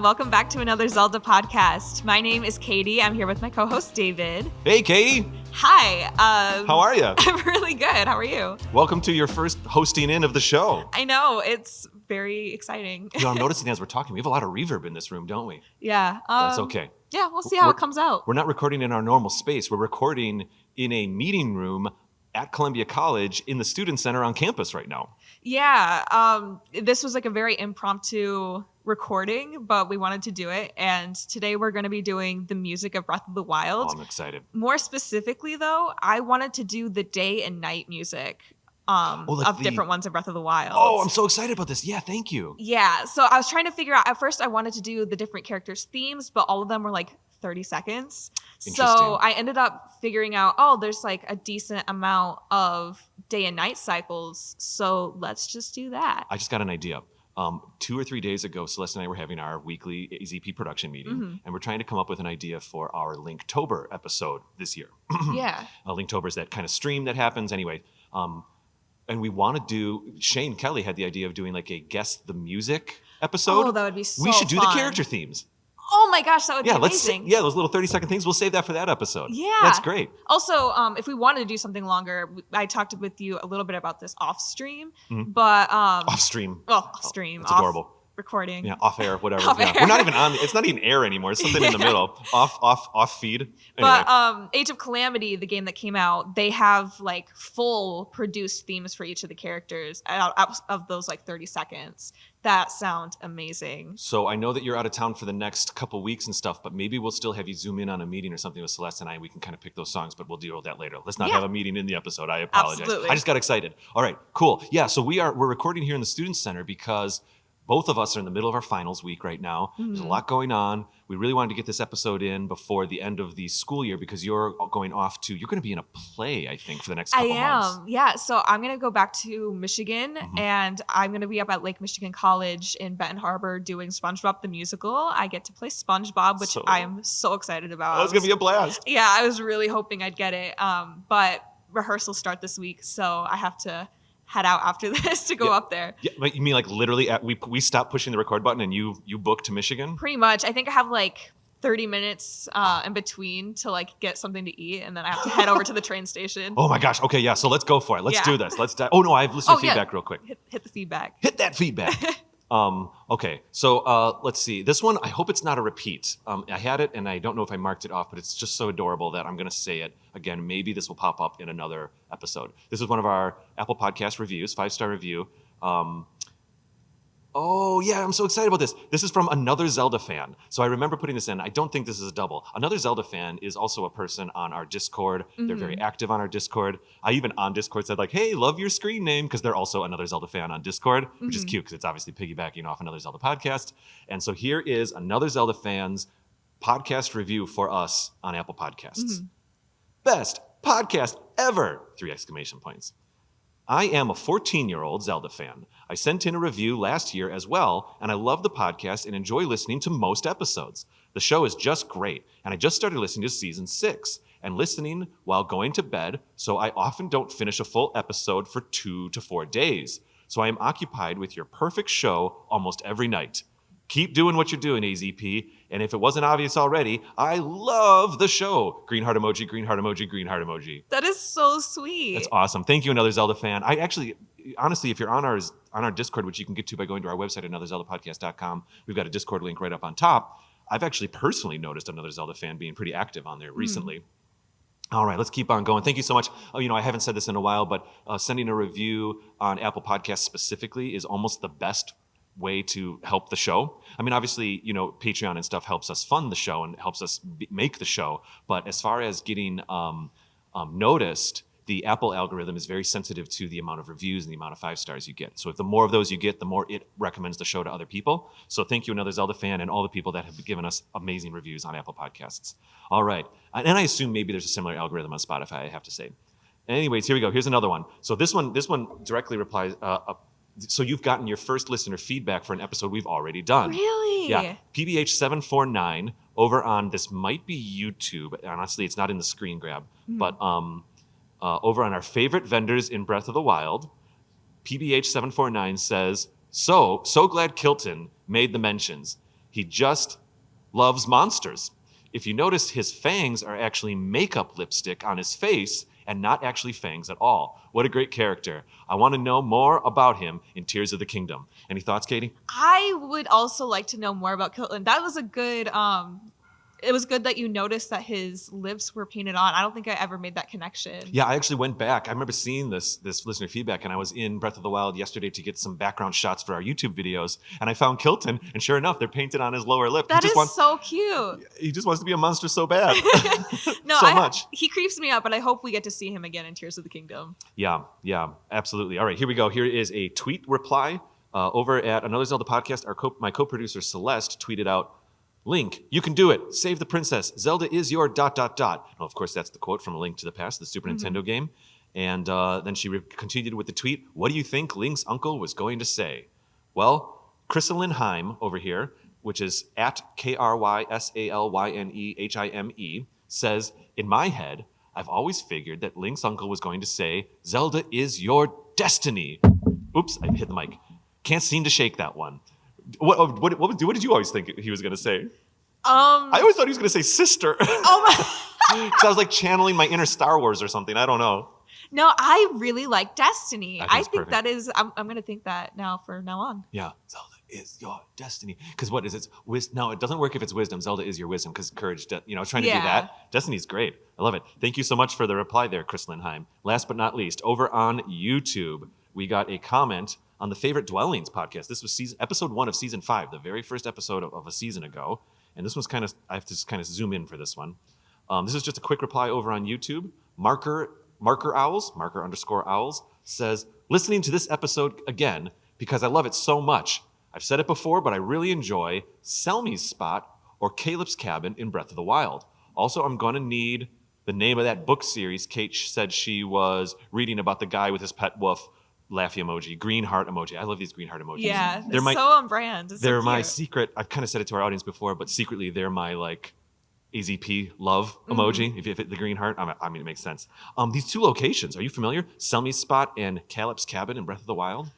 welcome back to another Zelda podcast. My name is Kady. I'm here with my co-host David. Hey, Kady. Hi. How are you? I'm really good. How are you? Welcome to your first hosting in of the show. I know. It's very exciting. You know, I'm noticing as we're talking, we have a lot of reverb in this room, don't we? Yeah. That's okay. Yeah, we'll see how it comes out. We're not recording in our normal space. We're recording in a meeting room at Columbia College in the Student Center on campus right now. Yeah. This was like a very impromptu recording, but we wanted to do it. And today we're going to be doing the music of Breath of the Wild. Oh, I'm excited. More specifically, though, I wanted to do the day and night music different ones of Breath of the Wild. Oh, I'm so excited about this. Yeah, thank you. Yeah. So I was trying to figure out, at first I wanted to do the different characters' themes, but all of them were like 30 seconds. So I ended up figuring out, there's like a decent amount of day and night cycles. So let's just do that. I just got an idea. 2 or 3 days ago, Celeste and I were having our weekly AZP production meeting, and we're trying to come up with an idea for our Linktober episode this year. Yeah. Linktober is that kind of stream that happens anyway. And we want to do, Shane Kelly had the idea of doing like a Guess the Music episode. Oh, that would be so We should do fun. the character themes. Oh my gosh, that would be amazing. Those little 30-second things, we'll save that for that episode. Yeah. That's great. Also, if we wanted to do something longer, I talked with you a little bit about this off stream, but Off stream. off stream. It's adorable. Recording. Yeah, off air, whatever. Off Yeah. air. We're not even on, it's not even air anymore. It's something in the middle. Off feed. Anyway. But Age of Calamity, the game that came out, they have like full produced themes for each of the characters out of those like 30 seconds. That sound amazing. So I know that you're out of town for the next couple weeks and stuff, but maybe we'll still have you zoom in on a meeting or something with Celeste and I. We can kind of pick those songs, but we'll deal with that later. Let's not have a meeting in the episode. I apologize. Absolutely. I just got excited. All right, cool. Yeah, so we're recording here in the Student Center because both of us are in the middle of our finals week right now. There's a lot going on. We really wanted to get this episode in before the end of the school year because you're going to be in a play, I think, for the next couple months. Yeah. So I'm going to go back to Michigan and I'm going to be up at Lake Michigan College in Benton Harbor doing SpongeBob the Musical. I get to play SpongeBob, which I am so excited about. Oh, it's going to be a blast. Yeah, I was really hoping I'd get it. But rehearsals start this week, so I have to head out after this to go up there. Yeah, but you mean like literally we stopped pushing the record button and you booked to Michigan? Pretty much. I think I have like 30 minutes in between to like get something to eat, and then I have to head over to the train station. Oh my gosh. Okay, yeah. So let's go for it. Let's do this. Oh no, I have listener feedback real quick. Hit the feedback. Hit that feedback. Okay, so let's see. This one, I hope it's not a repeat. I had it, and I don't know if I marked it off, but it's just so adorable that I'm going to say it again. Maybe this will pop up in another episode. This is one of our Apple Podcast reviews, 5-star review. Oh, yeah, I'm so excited about this. This is from another Zelda fan. So I remember putting this in. I don't think this is a double. Another Zelda fan is also a person on our Discord. They're very active on our Discord. I even on Discord said like, hey, love your screen name, because they're also another Zelda fan on Discord, which is cute because it's obviously piggybacking off another Zelda podcast. And so here is another Zelda fan's podcast review for us on Apple Podcasts. Best podcast ever! 3 exclamation points. I am a 14-year-old Zelda fan. I sent in a review last year as well, and I love the podcast and enjoy listening to most episodes. The show is just great, and I just started listening to season 6 and listening while going to bed, so I often don't finish a full episode for 2 to 4 days. So I am occupied with your perfect show almost every night. Keep doing what you're doing, AZP. And if it wasn't obvious already, I love the show. Green heart emoji, green heart emoji, green heart emoji. That is so sweet. That's awesome. Thank you, another Zelda fan. I actually, honestly, if you're on our Discord, which you can get to by going to our website, anotherzeldapodcast.com, we've got a Discord link right up on top. I've actually personally noticed another Zelda fan being pretty active on there recently. All right, let's keep on going. Thank you so much. Oh, I haven't said this in a while, but sending a review on Apple Podcasts specifically is almost the best way to help the show. I mean, obviously, Patreon and stuff helps us fund the show and helps us make the show. But as far as getting noticed, the Apple algorithm is very sensitive to the amount of reviews and the amount of 5 stars you get. So if the more of those you get, the more it recommends the show to other people. So thank you, another Zelda fan, and all the people that have given us amazing reviews on Apple Podcasts. All right. And I assume maybe there's a similar algorithm on Spotify, I have to say. Anyways, here we go. Here's another one. So this one directly replies, so you've gotten your first listener feedback for an episode we've already done. Really? Yeah. PBH749 over on, this might be YouTube. Honestly, it's not in the screen grab. But over on our favorite vendors in Breath of the Wild, PBH749 says, so glad Kilton made the mentions. He just loves monsters. If you notice, his fangs are actually makeup lipstick on his face and not actually fangs at all. What a great character. I want to know more about him in Tears of the Kingdom. Any thoughts, Kady? I would also like to know more about Kilton. That was a good it was good that you noticed that his lips were painted on. I don't think I ever made that connection. Yeah, I actually went back. I remember seeing this listener feedback, and I was in Breath of the Wild yesterday to get some background shots for our YouTube videos, and I found Kilton, and sure enough, they're painted on his lower lip. That is so cute. He just wants to be a monster so bad. No, much. He creeps me out, but I hope we get to see him again in Tears of the Kingdom. Yeah, absolutely. All right, here we go. Here is a tweet reply over at another Zelda podcast. My co-producer Celeste tweeted out, Link, you can do it. Save the princess. Zelda is your ... Well, of course, that's the quote from A Link to the Past, the Super Nintendo game. And then she continued with the tweet, what do you think Link's uncle was going to say? Well, Chrysalyn Heim over here, which is at KRYSALYNEHIME, says, in my head, I've always figured that Link's uncle was going to say, Zelda is your destiny. Oops, I hit the mic. Can't seem to shake that one. What did you always think he was going to say? I always thought he was going to say sister. Oh my! Because I was like channeling my inner Star Wars or something. I don't know. No, I really like Destiny. I think perfect. that is. I'm going to think that now from now on. Yeah, Zelda is your destiny. Because what is it? No, it doesn't work if it's wisdom. Zelda is your wisdom because courage. Trying to do that. Destiny's great. I love it. Thank you so much for the reply there, Chris Lindheim. Last but not least, over on YouTube, we got a comment on the Favorite Dwellings podcast. This was episode 1 of season 5, the very first episode of a season ago. And this one's I have to kind of zoom in for this one. This is just a quick reply over on YouTube. Marker _owls says, listening to this episode again because I love it so much. I've said it before, but I really enjoy Selmy's Spot or Caleb's Cabin in Breath of the Wild. Also, I'm going to need the name of that book series Kate said she was reading about the guy with his pet wolf, laughy emoji, green heart emoji. I love these green heart emojis. Yeah, they're so on brand. They're my secret. I've kind of said it to our audience before, but secretly they're my AZP love emoji. If you hit the green heart, I mean, it makes sense. These two locations, are you familiar? Selmy's Spot and Caleb's Cabin in Breath of the Wild?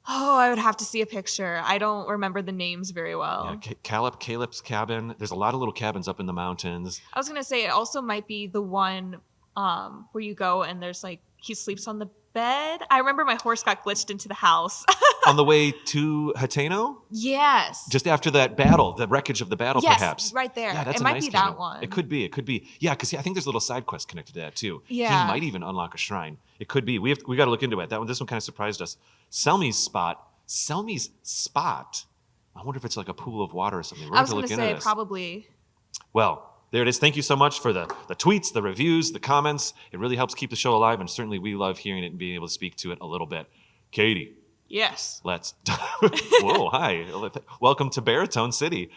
Oh, I would have to see a picture. I don't remember the names very well. Yeah, Caleb's Cabin. There's a lot of little cabins up in the mountains. I was going to say it also might be the one where you go and there's he sleeps on the bed. I remember my horse got glitched into the house. On the way to Hateno? Yes. Just after that battle, the wreckage of the battle, perhaps. Yes, right there. Yeah, that's it might nice be cabin. that one. It could be. Yeah, because I think there's little side quests connected to that too. Yeah. He might even unlock a shrine. It could be. We got to look into it. This one kind of surprised us. Selmy's Spot. I wonder if it's like a pool of water or something. I was going to say probably. Well, there it is. Thank you so much for the tweets, the reviews, the comments. It really helps keep the show alive, and certainly we love hearing it and being able to speak to it a little bit. Kady. Yes. Let's. Whoa, hi. Welcome to Baritone City.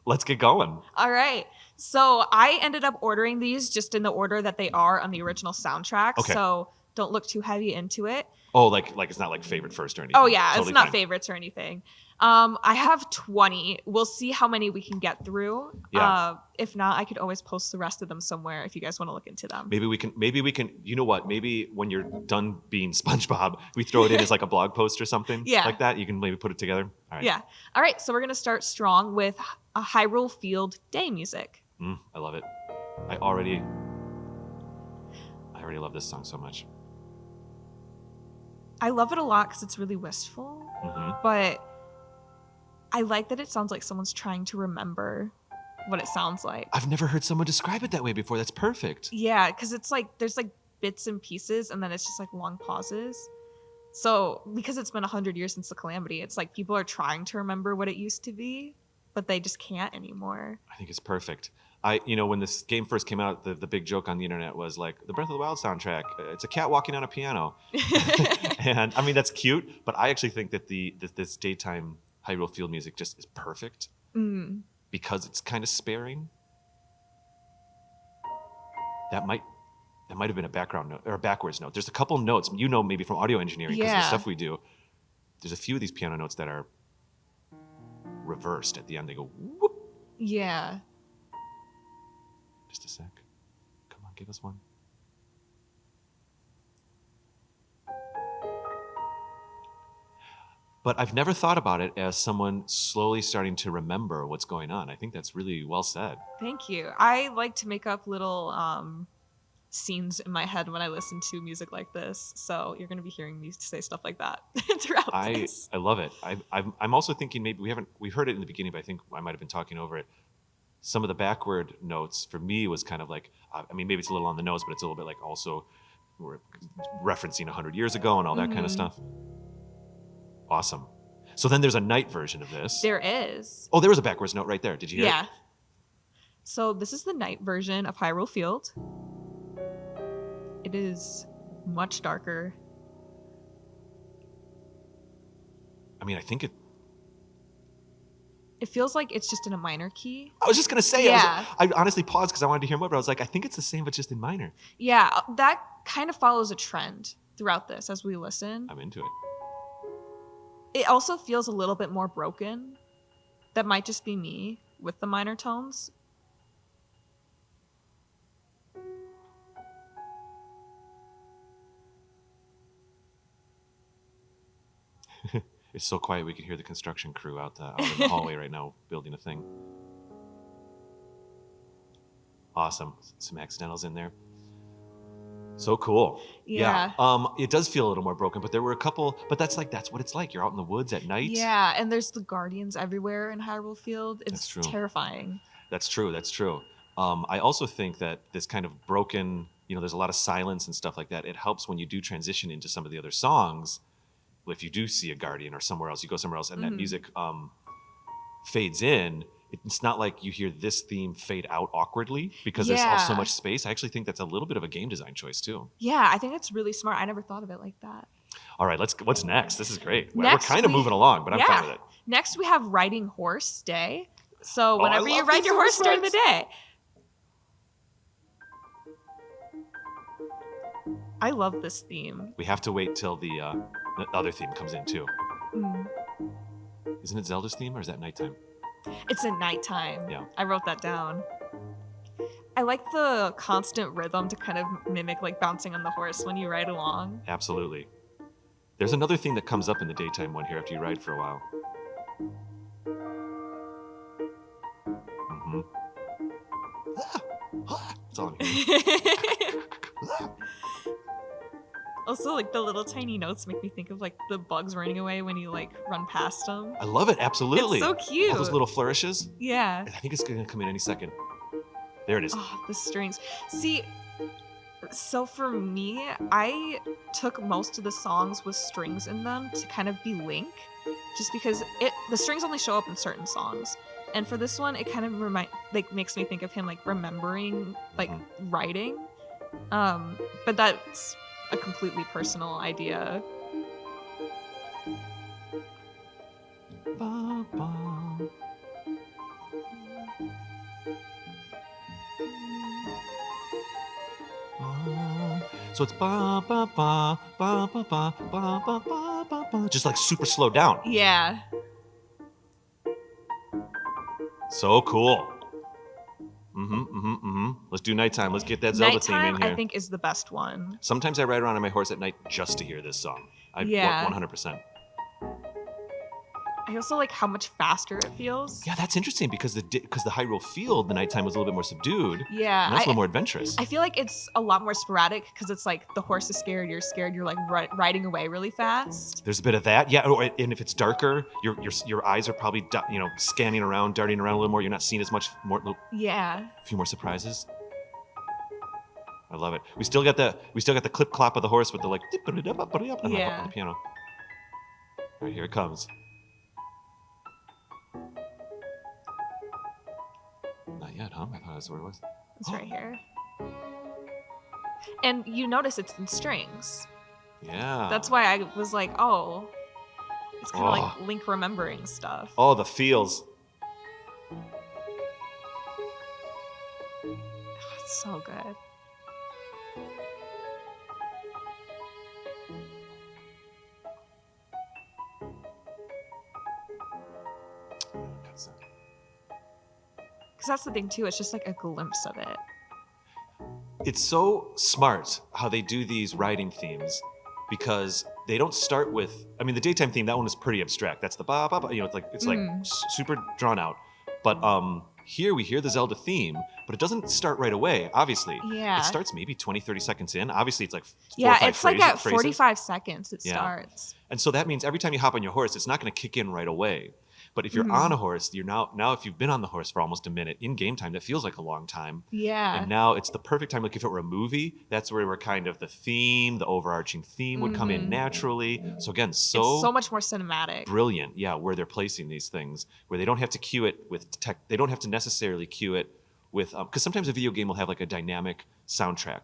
Let's get going. All right. So I ended up ordering these just in the order that they are on the original soundtrack. Okay. So don't look too heavy into it. Oh, like it's not like favorite first or anything. Oh yeah, totally it's not fine. favorites or anything. I have 20. We'll see how many we can get through. Yeah. If not, I could always post the rest of them somewhere if you guys want to look into them. Maybe we can. You know what? Maybe when you're done being SpongeBob, we throw it in as like a blog post or something. Yeah. Like that. You can maybe put it together. All right. Yeah. All right. So we're gonna start strong with a Hyrule Field Day music. I love it. I already love this song so much. I love it a lot because it's really wistful, but I like that it sounds like someone's trying to remember what it sounds like. I've never heard someone describe it that way before. That's perfect. Yeah, because it's there's bits and pieces, and then it's just long pauses. So because it's been 100 years since the Calamity, it's people are trying to remember what it used to be, but they just can't anymore. I think it's perfect. When this game first came out, the big joke on the internet was the Breath of the Wild soundtrack. It's a cat walking on a piano, and I mean that's cute. But I actually think that this daytime Hyrule Field music just is perfect because it's kind of sparing. That might have been a background note or a backwards note. There's a couple notes, maybe from audio engineering because of the stuff we do. There's a few of these piano notes that are reversed at the end. They go whoop. Yeah. Just a sec. Come on, give us one. But I've never thought about it as someone slowly starting to remember what's going on. I think that's really well said. Thank you. I like to make up little scenes in my head when I listen to music like this. So you're going to be hearing me say stuff like that throughout this. I love it. I'm also thinking maybe we've heard it in the beginning, but I think I might have been talking over it. Some of the backward notes for me was kind of like, I mean, maybe it's a little on the nose, but it's a little bit like also we're referencing 100 years ago and all that kind of stuff. Awesome. So then there's a night version of this. There is. Oh, there was a backwards note right there. Did you hear it? Yeah. So this is the night version of Hyrule Field. It is much darker. I mean, I think it feels like it's just in a minor key. I was just going to say, yeah. I honestly paused because I wanted to hear more, but I was like, I think it's the same, but just in minor. Yeah, that kind of follows a trend throughout this as we listen. I'm into it. It also feels a little bit more broken. That might just be me with the minor tones. It's so quiet we can hear the construction crew out in the hallway right now building a thing. Awesome. Some accidentals in there. So cool. Yeah. It does feel a little more broken, but there were a couple, but that's what it's like. You're out in the woods at night. Yeah, and there's the guardians everywhere in Hyrule Field. It's terrifying. That's true. I also think that this kind of broken, there's a lot of silence and stuff like that. It helps when you do transition into some of the other songs. If you do see a guardian or somewhere else, you go somewhere else and that music fades in. It's not like you hear this theme fade out awkwardly because there's all so much space. I actually think that's a little bit of a game design choice too. Yeah, I think it's really smart. I never thought of it like that. All right, what's next? This is great. We're kind of moving along, but I'm fine with it. Next, we have Riding Horse Day. So whenever you ride your horse during the day. I love this theme. We have to wait till the other theme comes in too. Isn't it Zelda's theme or is that nighttime? It's at nighttime. Yeah. I wrote that down. I like the constant rhythm to kind of mimic like bouncing on the horse when you ride along. Absolutely. There's another thing that comes up in the daytime one here after you ride for a while. It's on here. Also, like the little tiny notes make me think of like the bugs running away when you like run past them. I love it. Absolutely. It's so cute. All those little flourishes. Yeah. I think it's going to come in any second. There it is. Oh, the strings. See, so for me, I took most of the songs with strings in them to kind of be Link, just because the strings only show up in certain songs. And for this one, it kind of makes me think of him like remembering like writing. But that's a completely personal idea. Ba, ba. So it's ba ba ba ba ba ba ba ba ba ba, just like super slowed down. Yeah. So cool. Let's do nighttime. Let's get that Zelda theme in here. I think is the best one. Sometimes I ride around on my horse at night just to hear this song. 100%. I also like how much faster it feels. Yeah, that's interesting because the Hyrule Field, the nighttime was a little bit more subdued. Yeah. And that's a little more adventurous. I feel like it's a lot more sporadic because it's like the horse is scared, you're like riding away really fast. There's a bit of that. Yeah, and if it's darker, your eyes are probably scanning around, darting around a little more. You're not seeing as much more. Yeah. A few more surprises. I love it. We still got the clip clop of the horse with the like on the piano. All right, here it comes. Not yet, huh? I thought that's where it was. It's right here. And you notice it's in strings. Yeah. That's why I was like, oh, it's kind of like Link remembering stuff. Oh, the feels. Oh, it's so good. Because that's the thing, too. It's just like a glimpse of it. It's so smart how they do these riding themes because they don't start with. I mean, the daytime theme, that one is pretty abstract. That's the ba ba ba. It's like super drawn out. But here we hear the Zelda theme, but it doesn't start right away. Obviously, Yeah. it starts maybe 20, 30 seconds in. Obviously, it's like 4 yeah, or 5 it's like at phrases. 45 seconds it Yeah. starts. And so that means every time you hop on your horse, it's not going to kick in right away. But if you're on a horse, you're now if you've been on the horse for almost a minute in game time, that feels like a long time. Yeah. And now it's the perfect time. Like if it were a movie, that's where we're kind of the theme, the overarching theme would come in naturally. So again, it's so much more cinematic. Brilliant. Yeah, where they're placing these things, where they don't have to cue it with tech. They don't have to necessarily cue it with, because sometimes a video game will have like a dynamic soundtrack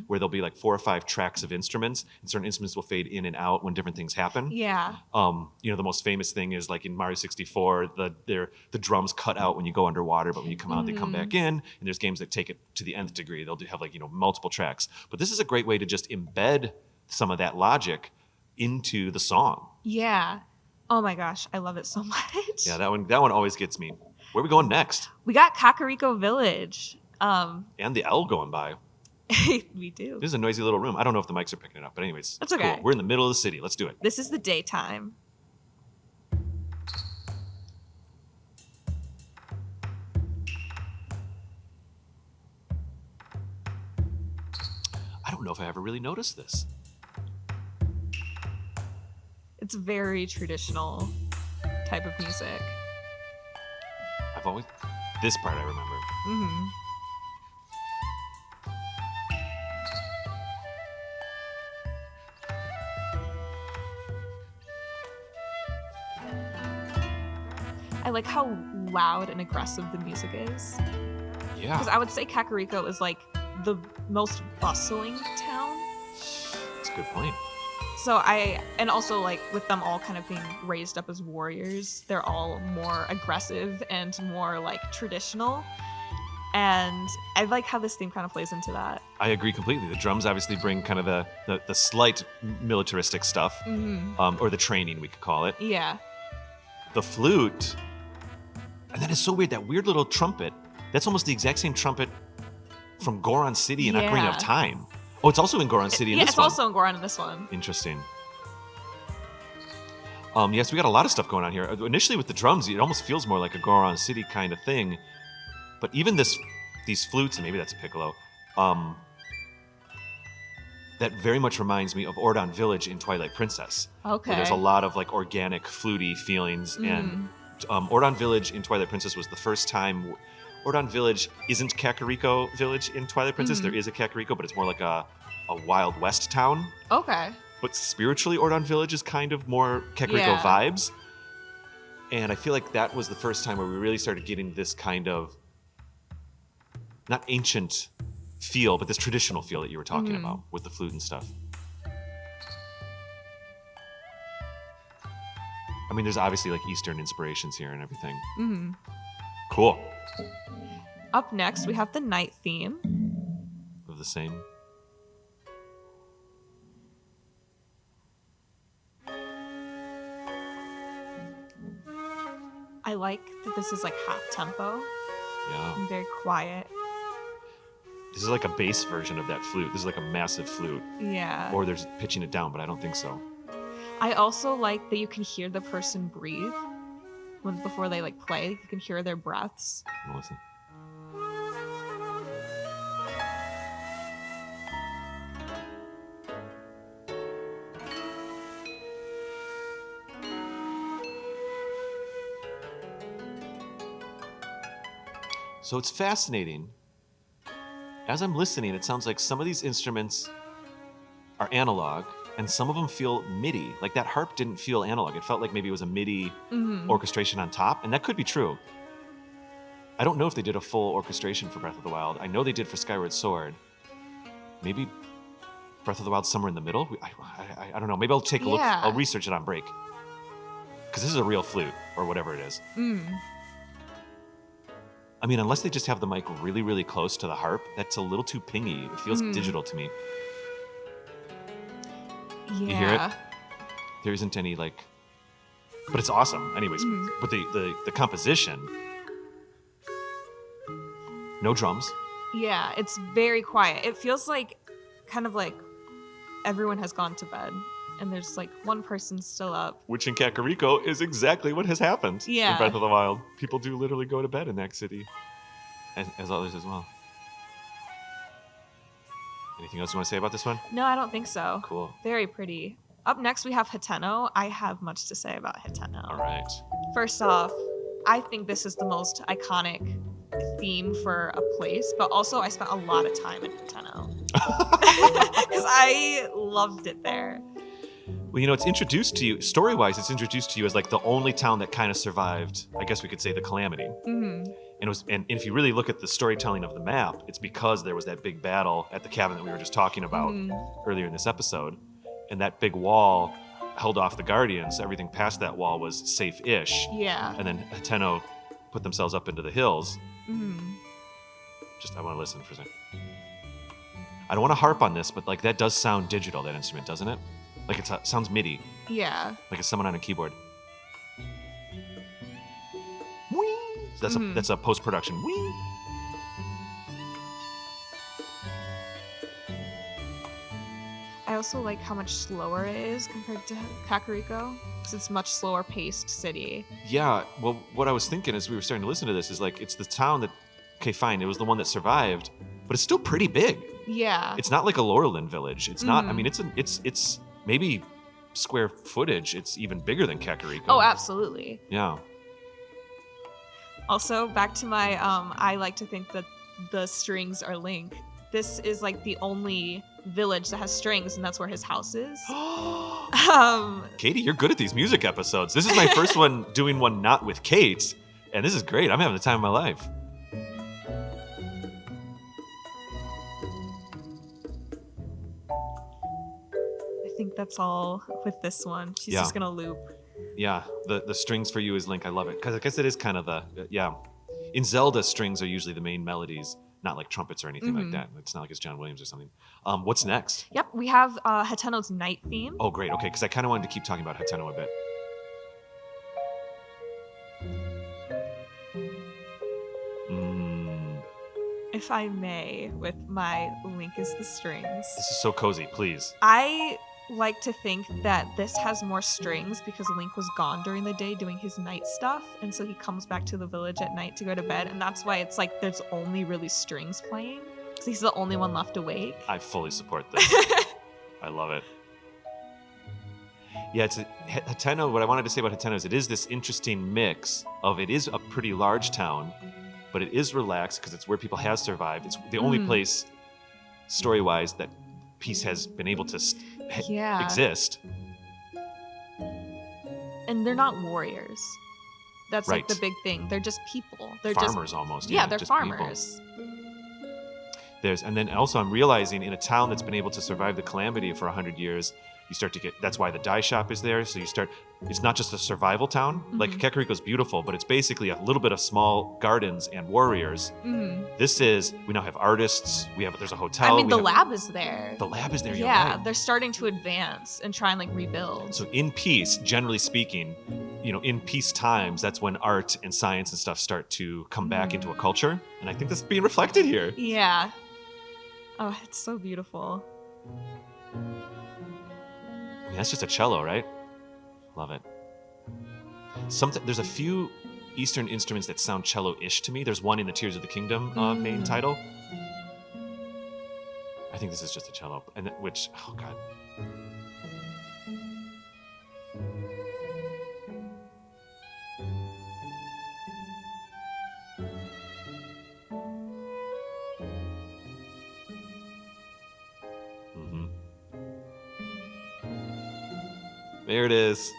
where there'll be like 4 or 5 tracks of instruments, and certain instruments will fade in and out when different things happen. Yeah. The most famous thing is like in Mario 64, the drums cut out when you go underwater, but when you come out, they come back in. And there's games that take it to the nth degree. They'll have like, multiple tracks. But this is a great way to just embed some of that logic into the song. Yeah. Oh my gosh, I love it so much. Yeah, that one always gets me. Where are we going next? We got Kakariko Village. And the L going by. We do. This is a noisy little room. I don't know if the mics are picking it up, but anyways. That's okay. Cool. We're in the middle of the city. Let's do it. This is the daytime. I don't know if I ever really noticed this. It's very traditional type of music. This part I remember. Mm-hmm. I like how loud and aggressive the music is. Yeah. Because I would say Kakariko is like the most bustling town. That's a good point. And also like with them all kind of being raised up as warriors, they're all more aggressive and more like traditional. And I like how this theme kind of plays into that. I agree completely. The drums obviously bring kind of the slight militaristic stuff, or the training, we could call it. Yeah. The flute, and that is so weird, that weird little trumpet, that's almost the exact same trumpet from Goron City in Ocarina of Time. Oh, it's also in Goron City in this one. Yeah, it's also in Goron in this one. Interesting. Yes, we got a lot of stuff going on here. Initially with the drums, it almost feels more like a Goron City kind of thing. But even these flutes, and maybe that's a piccolo, that very much reminds me of Ordon Village in Twilight Princess. Okay. Where there's a lot of like organic, fluty feelings. And Ordon Village in Twilight Princess was the first time. Ordon Village isn't Kakariko Village in Twilight Princess. There is a Kakariko, but it's more like a Wild West town. Okay. But spiritually, Ordon Village is kind of more Kakariko vibes. And I feel like that was the first time where we really started getting this kind of, not ancient feel, but this traditional feel that you were talking about with the flute and stuff. I mean, there's obviously like Eastern inspirations here and everything. Mm-hmm. Cool. Up next, we have the night theme. Of the same. I like that this is like half tempo. Yeah. And very quiet. This is like a bass version of that flute. This is like a massive flute. Yeah. Or there's pitching it down, but I don't think so. I also like that you can hear the person breathe before they like play. You can hear their breaths. Listen. So it's fascinating. As I'm listening, it sounds like some of these instruments are analog, and some of them feel MIDI. Like that harp didn't feel analog. It felt like maybe it was a MIDI orchestration on top, and that could be true. I don't know if they did a full orchestration for Breath of the Wild. I know they did for Skyward Sword. Maybe Breath of the Wild's somewhere in the middle? I don't know. Maybe I'll take a look. I'll research it on break. Because this is a real flute, or whatever it is. I mean, unless they just have the mic really, really close to the harp, that's a little too pingy. It feels digital to me. Yeah. You hear it? There isn't any, like... But it's awesome. Anyways, but the composition... No drums. Yeah, it's very quiet. It feels like, kind of like, everyone has gone to bed. and there's like one person still up. Which in Kakariko is exactly what has happened Yeah. in Breath of the Wild. People do literally go to bed in that city, as others as well. Anything else you want to say about this one? No, I don't think so. Cool. Very pretty. Up next, we have Hateno. I have much to say about Hateno. All right. First off, I think this is the most iconic theme for a place, but also I spent a lot of time in Hateno. Because I loved it there. Well, it's introduced to you, story-wise, it's introduced to you as like the only town that kind of survived, I guess we could say, the calamity. Mm-hmm. And if you really look at the storytelling of the map, it's because there was that big battle at the cabin that we were just talking about earlier in this episode. And that big wall held off the Guardians. Everything past that wall was safe-ish. Yeah. And then Hateno put themselves up into the hills. Mm-hmm. I want to listen for a second. I don't want to harp on this, but like that does sound digital, that instrument, doesn't it? Like it sounds MIDI. Yeah. Like it's someone on a keyboard. Whee! So that's a post-production. Whee! I also like how much slower it is compared to Kakariko, because it's a much slower paced city. Yeah, well, what I was thinking as we were starting to listen to this is like it's the town that, okay, fine, it was the one that survived, but it's still pretty big. Yeah. It's not like a Lurelin village. It's not. I mean, it's maybe square footage. It's even bigger than Kakariko. Oh, absolutely. Yeah. Also, back to my I like to think that the strings are Link. This is like the only village that has strings, and that's where his house is. Kady, you're good at these music episodes. This is my first one doing one not with Kate, and this is great. I'm having the time of my life. I think that's all with this one. She's just gonna loop. Yeah, the strings for you is Link. I love it because I guess it is kind of yeah. In Zelda, strings are usually the main melodies, not like trumpets or anything like that. It's not like it's John Williams or something. What's next? Yep, we have Hateno's night theme. Oh, great. Okay, because I kind of wanted to keep talking about Hateno a bit. If I may, with my Link is the strings. This is so cozy, please. I like to think that this has more strings because Link was gone during the day doing his night stuff, and so he comes back to the village at night to go to bed, and that's why it's like there's only really strings playing because he's the only one left awake. I fully support this. I love it. Yeah, Hateno. What I wanted to say about Hateno is it is this interesting mix of it is a pretty large town, but it is relaxed because it's where people have survived. It's the only place, story-wise, that peace has been able to exist. And they're not warriors. That's like the big thing. They're just people. They're farmers almost. Yeah, they're just farmers. And then also I'm realizing in a town that's been able to survive the calamity for 100 years, you start to get, that's why the dye shop is there. So it's not just a survival town. Like Kakariko's beautiful, but it's basically a little bit of small gardens and warriors. This is, we now have artists, there's a hotel. I mean, the lab is there. The lab is there, you're yeah, right. They're starting to advance and try and like rebuild. So in peace, generally speaking, in peace times, that's when art and science and stuff start to come back into a culture. And I think that's being reflected here. Yeah. Oh, it's so beautiful. I mean, that's just a cello, right? Love it. There's a few Eastern instruments that sound cello-ish to me. There's one in the Tears of the Kingdom main title. I think this is just a cello, oh god. There it is.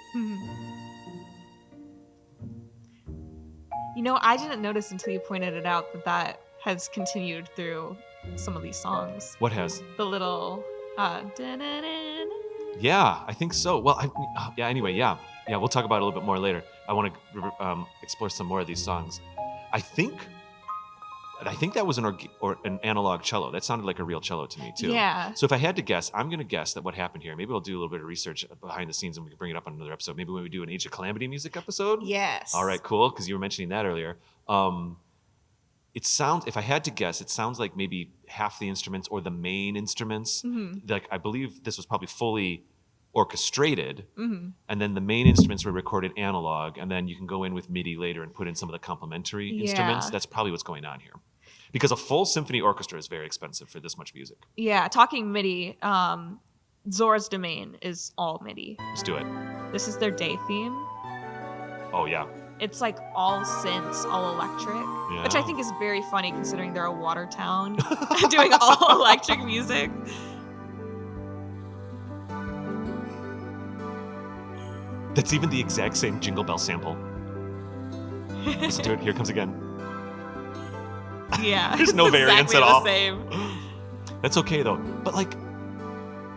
I didn't notice until you pointed it out that has continued through some of these songs. What has? The little Yeah, I think so. Well, anyway, yeah, we'll talk about it a little bit more later. I want to explore some more of these songs. I think that was an analog cello. That sounded like a real cello to me, too. Yeah. So if I had to guess, I'm going to guess that what happened here, maybe we'll do a little bit of research behind the scenes and we can bring it up on another episode. Maybe when we do an Age of Calamity music episode? Yes. All right, cool, because you were mentioning that earlier. If I had to guess, it sounds like maybe half the instruments or the main instruments. Like I believe this was probably fully orchestrated, Mm-hmm. and then the main instruments were recorded analog, and then you can go in with MIDI later and put in some of the complementary instruments. That's probably what's going on here. Because a full symphony orchestra is very expensive for this much music. Yeah, talking MIDI, Zora's Domain is all MIDI. Let's do it. This is their day theme. Oh, yeah. It's like all synths, all electric, which I think is very funny considering they're a water town doing all electric music. That's even the exact same Jingle Bell sample. Listen to it. Here it comes again. Yeah. There's no variance at all. Same. That's okay, though. But, like,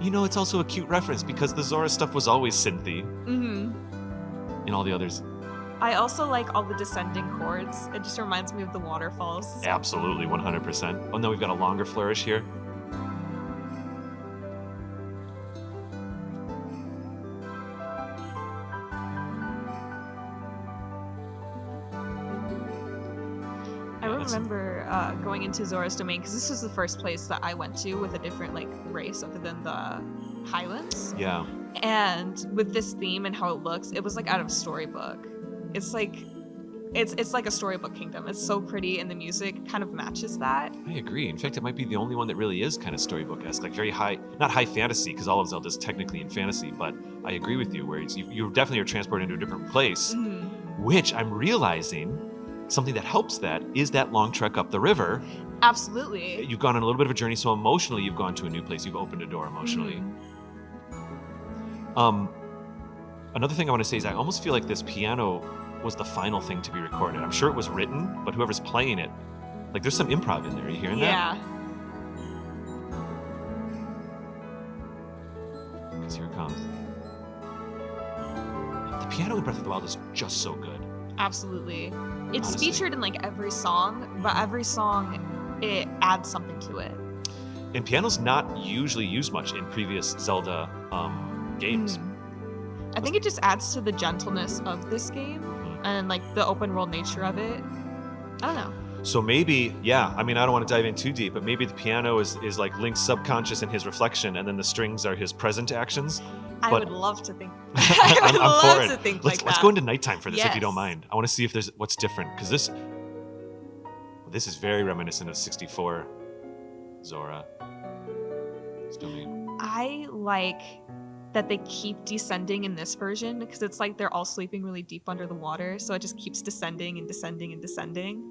it's also a cute reference because the Zora stuff was always synthy. Mm-hmm. In all the others. I also like all the descending chords. It just reminds me of the waterfalls. Absolutely, 100%. Oh, no, we've got a longer flourish here. I remember going into Zora's Domain because this was the first place that I went to with a different race other than the Highlands. Yeah. And with this theme and how it looks, it was like out of a storybook. It's like a storybook kingdom. It's so pretty, and the music kind of matches that. I agree. In fact, it might be the only one that really is kind of storybook-esque, like very high, not high fantasy, because all of Zelda is technically in fantasy, but I agree with you, where you definitely are transported into a different place, which I'm realizing something that helps that is that long trek up the river. Absolutely. You've gone on a little bit of a journey, so emotionally you've gone to a new place. You've opened a door emotionally. Another thing I want to say is I almost feel like this piano was the final thing to be recorded. I'm sure it was written, but whoever's playing it, like there's some improv in there. Are you hearing that? Yeah. Because here it comes. The piano in Breath of the Wild is just so good. Absolutely. It's Honestly. featured in every song, but every song, it adds something to it. And piano's not usually used much in previous Zelda games. I think it just adds to the gentleness of this game and the open world nature of it. I don't know. So maybe, I mean, I don't want to dive in too deep, but maybe the piano is like Link's subconscious and his reflection, and then the strings are his present actions. I would love to think. I'm love for to think let's that. go into nighttime for this, if you don't Yes. mind. I want to see if there's what's different, because this is very reminiscent of 64 Zora. I like that they keep descending in this version because it's like they're all sleeping really deep under the water, so it just keeps descending and descending and descending.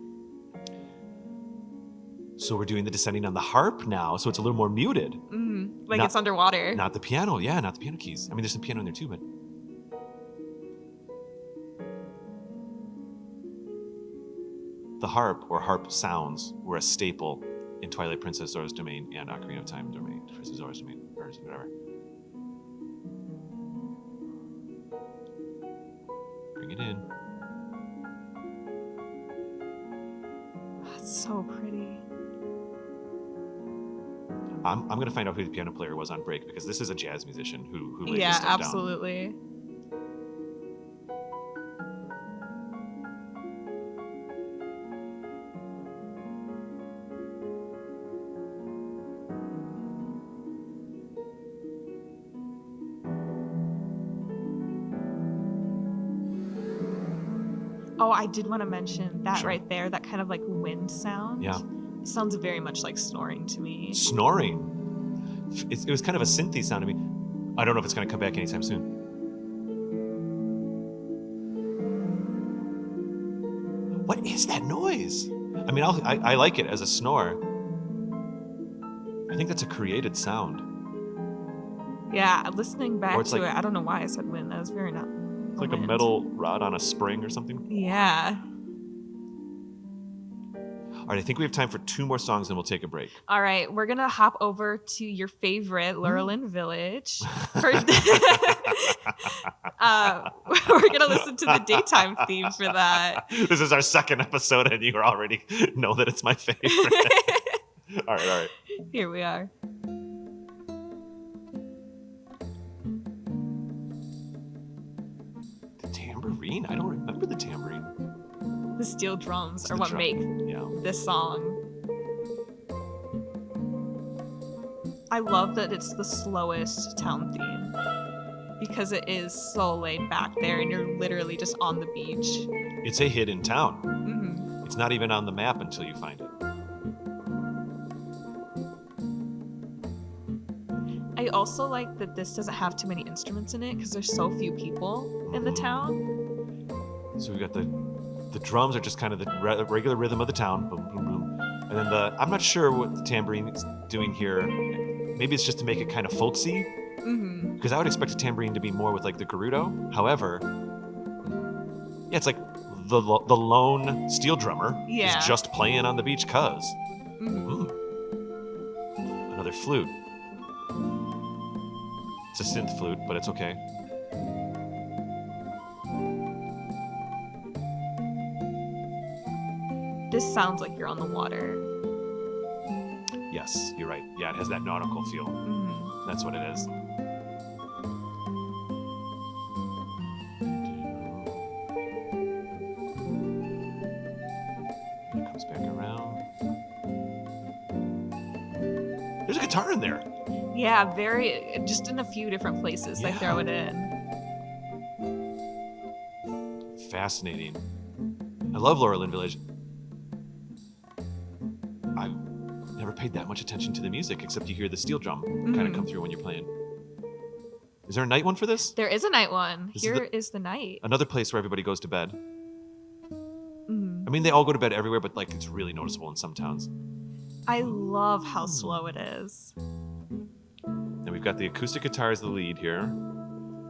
So we're doing the descending on the harp now, so it's a little more muted. It's underwater. Not the piano, not the piano keys. I mean, there's some piano in there too, but... The harp, or harp sounds, were a staple in Twilight Princess, Zora's Domain, and Ocarina of Time Domain, Princess Zora's Domain, or whatever. Bring it in. That's so pretty. I'm going to find out who the piano player was on break, because this is a jazz musician who laid this Yeah, stuff absolutely. Oh, I did want to mention that right there, that kind of wind sound. Yeah. It sounds very much like snoring to me. Snoring? It was kind of a synthy sound to me. I don't know if it's going to come back anytime soon. What is that noise? I mean, I like it as a snore. I think that's a created sound. Yeah, listening back to like, it, I don't know why I said wind. That was very not. It's like a metal rod on a spring or something. Yeah. All right, I think we have time for 2 more songs, and we'll take a break. All right, we're going to hop over to your favorite, Lurelin Village. We're going to listen to the daytime theme for that. This is our second episode, and you already know that it's my favorite. All right. Here we are. The tambourine? I don't remember the tambourine. The steel drums are what make this song. I love that it's the slowest town theme. because it is so laid back there and you're literally just on the beach. It's a hidden town. Mm-hmm. It's not even on the map until you find it. I also like that this doesn't have too many instruments in it because there's so few people in the town. So we've got the drums are just kind of the regular rhythm of the town, boom, boom, boom. And then I'm not sure what the tambourine is doing here. Maybe it's just to make it kind of folksy. Mm-hmm. Because I would expect a tambourine to be more with like the Gerudo. However, yeah, it's like the lone steel drummer is just playing on the beach cuz. Mm-hmm. Another flute. It's a synth flute, but it's okay. This sounds like you're on the water. Yes, you're right. Yeah, it has that nautical feel. Mm-hmm. That's what it is. It comes back around. There's a guitar in there. Yeah, just in a few different places they throw it in. Fascinating. I love Lurelin Village. I've never paid that much attention to the music, except you hear the steel drum kind of come through when you're playing. Is there a night one for this? There is a night one. Here is the night. Another place where everybody goes to bed. Mm-hmm. I mean, they all go to bed everywhere, but like it's really noticeable in some towns. I love how slow it is. And we've got the acoustic guitar as the lead here.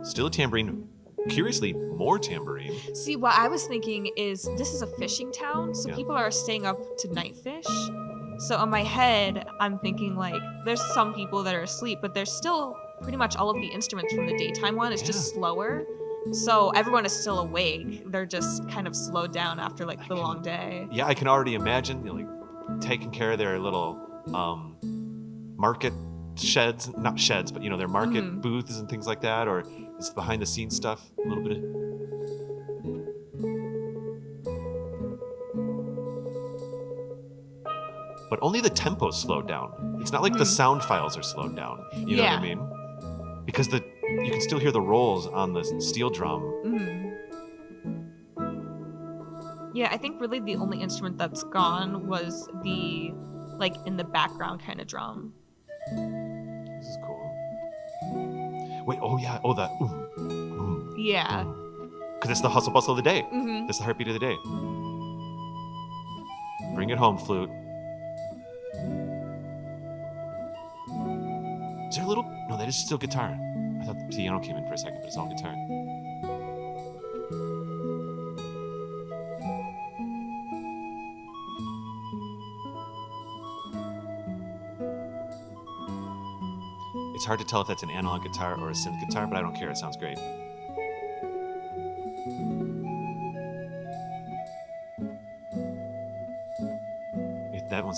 Still a tambourine. Curiously, more tambourine. See, what I was thinking is this is a fishing town, so people are staying up to night fish. So in my head, I'm thinking like there's some people that are asleep, but there's still pretty much all of the instruments from the daytime one. It's just slower. So everyone is still awake. They're just kind of slowed down after like the long day. Yeah, I can already imagine like taking care of their little market sheds, not sheds, but their market booths and things like that, or it's behind the scenes stuff, a little bit of... But only the tempo's slowed down. It's not like the sound files are slowed down. You know what I mean? Because you can still hear the rolls on the steel drum. Yeah, I think really the only instrument that's gone was the like in the background kind of drum. This is cool. Wait, the Yeah. Because it's the hustle bustle of the day. That's the heartbeat of the day. Bring it home, flute. Is there a little... No, that is still guitar. I thought the piano came in for a second, but it's all guitar. It's hard to tell if that's an analog guitar or a synth guitar, but I don't care. It sounds great.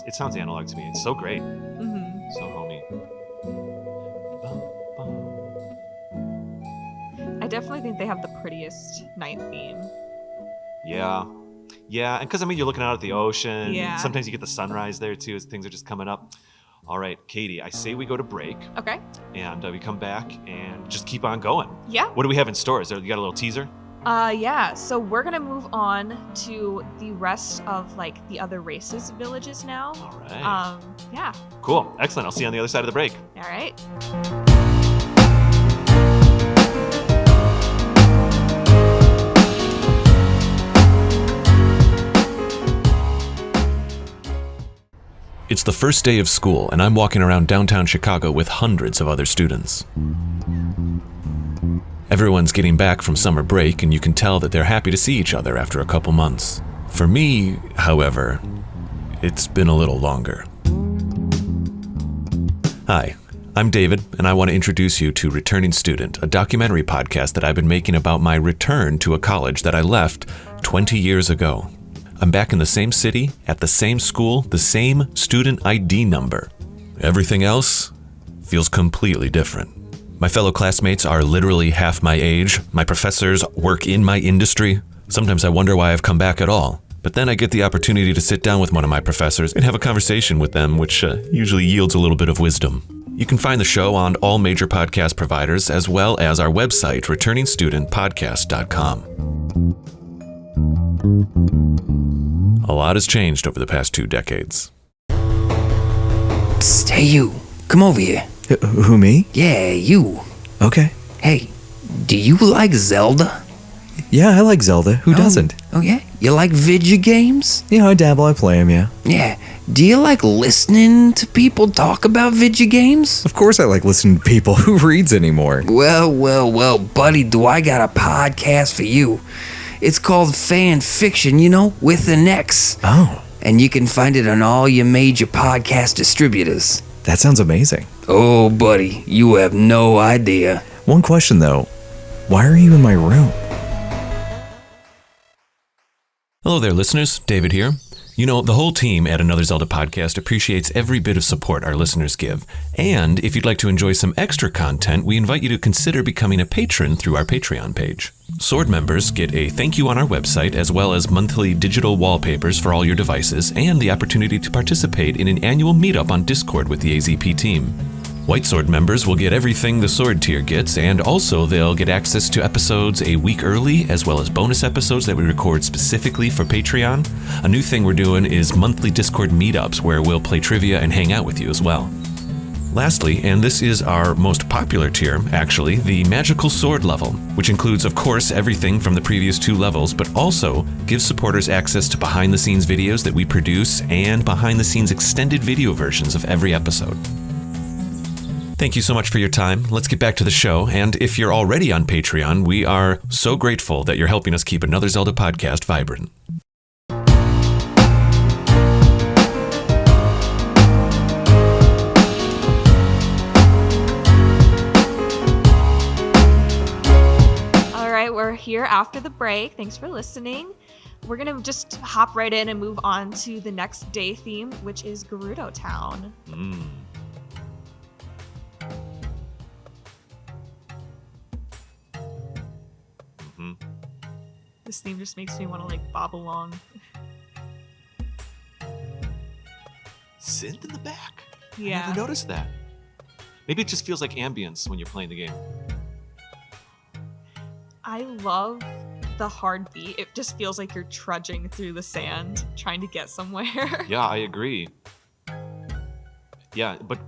It sounds analog to me. It's so great. So homey. I definitely think they have the prettiest night theme. Yeah, and because you're looking out at the ocean. Yeah. Sometimes you get the sunrise there too, as things are just coming up. All right, Kady, I say we go to break. Okay. And we come back and just keep on going. Yeah. What do we have in store? You got a little teaser? Yeah. So we're gonna move on to the rest of like the other races villages now. All right. Yeah. Cool. Excellent. I'll see you on the other side of the break. All right. It's the first day of school, and I'm walking around downtown Chicago with hundreds of other students. Everyone's getting back from summer break, and you can tell that they're happy to see each other after a couple months. For me, however, it's been a little longer. Hi, I'm David, and I want to introduce you to Returning Student, a documentary podcast that I've been making about my return to a college that I left 20 years ago. I'm back in the same city, at the same school, the same student ID number. Everything else feels completely different. My fellow classmates are literally half my age. My professors work in my industry. Sometimes I wonder why I've come back at all. But then I get the opportunity to sit down with one of my professors and have a conversation with them, which usually yields a little bit of wisdom. You can find the show on all major podcast providers as well as our website, returningstudentpodcast.com. A lot has changed over the past 2 decades. Psst, hey you, come over here. Who, me? Yeah, you. Okay. Hey, do you like Zelda? Yeah, I like Zelda. Who doesn't? Oh yeah? You like video games? Yeah, I dabble, I play them, yeah. Yeah. Do you like listening to people talk about video games? Of course I like listening to people. Who reads anymore? Well, buddy, do I got a podcast for you. It's called Fan Fiction, with an X. Oh. And you can find it on all your major podcast distributors. That sounds amazing. Oh, buddy, you have no idea. One question, though. Why are you in my room? Hello there, listeners. David here. The whole team at Another Zelda Podcast appreciates every bit of support our listeners give. And if you'd like to enjoy some extra content, we invite you to consider becoming a patron through our Patreon page. Sword members get a thank you on our website, as well as monthly digital wallpapers for all your devices, and the opportunity to participate in an annual meetup on Discord with the AZP team. White Sword members will get everything the Sword tier gets, and also they'll get access to episodes a week early, as well as bonus episodes that we record specifically for Patreon. A new thing we're doing is monthly Discord meetups where we'll play trivia and hang out with you as well. Lastly, and this is our most popular tier, actually, the Magical Sword level, which includes, of course, everything from the previous 2 levels, but also gives supporters access to behind-the-scenes videos that we produce and behind-the-scenes extended video versions of every episode. Thank you so much for your time. Let's get back to the show. And if you're already on Patreon, we are so grateful that you're helping us keep Another Zelda Podcast vibrant. All right, we're here after the break. Thanks for listening. We're going to just hop right in and move on to the next day theme, which is Gerudo Town. This theme just makes me want to bob along. Synth in the back. Yeah. I never noticed that. Maybe it just feels like ambience when you're playing the game. I love the hard beat. It just feels like you're trudging through the sand, trying to get somewhere. Yeah, I agree. Yeah, but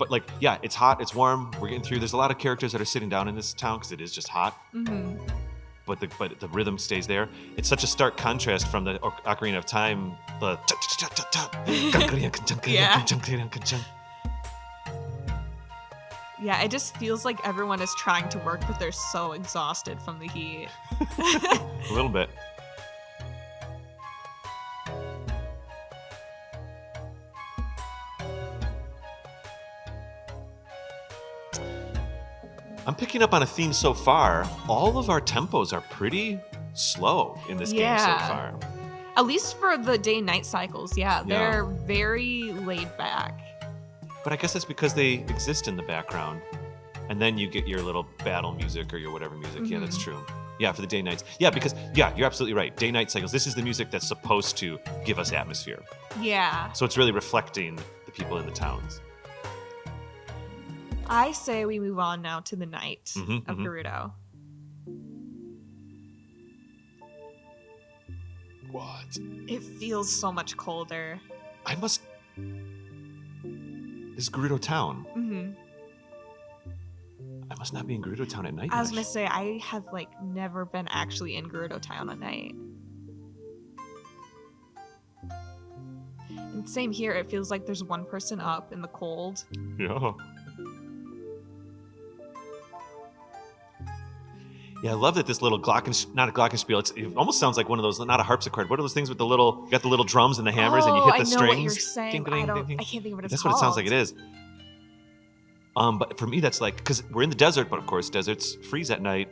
it's hot, it's warm, we're getting through. There's a lot of characters that are sitting down in this town because it is just hot. Mm-hmm. But the rhythm stays there. It's such a stark contrast from the Ocarina of Time. The Yeah, it just feels like everyone is trying to work, but they're so exhausted from the heat. A little bit. I'm picking up on a theme so far. All of our tempos are pretty slow in this game so far. At least for the day-night cycles, they're very laid back. But I guess that's because they exist in the background. And then you get your little battle music or your whatever music. Mm-hmm. Yeah, that's true. Yeah, for the day-nights. Yeah, because, you're absolutely right. Day-night cycles. This is the music that's supposed to give us atmosphere. Yeah. So it's really reflecting the people in the towns. I say we move on now to the night of Gerudo. What? It feels so much colder. This is Gerudo Town. Mm-hmm. I must not be in Gerudo Town at night. I was gonna say, I have never been actually in Gerudo Town at night. And same here, it feels like there's one person up in the cold. Yeah. Yeah, I love that this little not a glockenspiel. It almost sounds like one of those, not a harpsichord. What are those things with you got the little drums and the hammers and you hit the strings? I know what you're saying. I can't think of what it's That's called. what it sounds like it is. But for me, that's because we're in the desert, but of course, deserts freeze at night.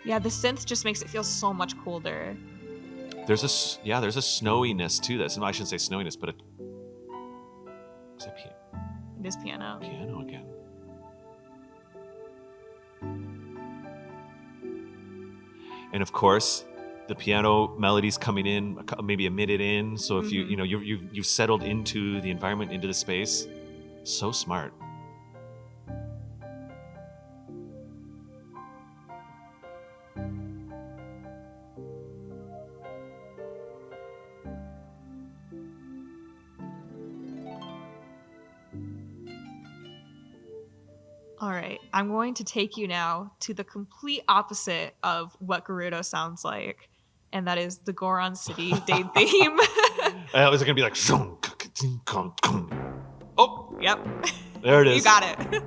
Yeah, the synth just makes it feel so much colder. There's a snowiness to this. And I shouldn't say snowiness, but it is piano. Piano again. And of course, the piano melody's coming in maybe a minute in. So if you've settled into the environment, into the space, so smart. All right, I'm going to take you now to the complete opposite of what Gerudo sounds like, and that is the Goron City day theme. Is it gonna be like? Oh, Yep. there it is. You got it.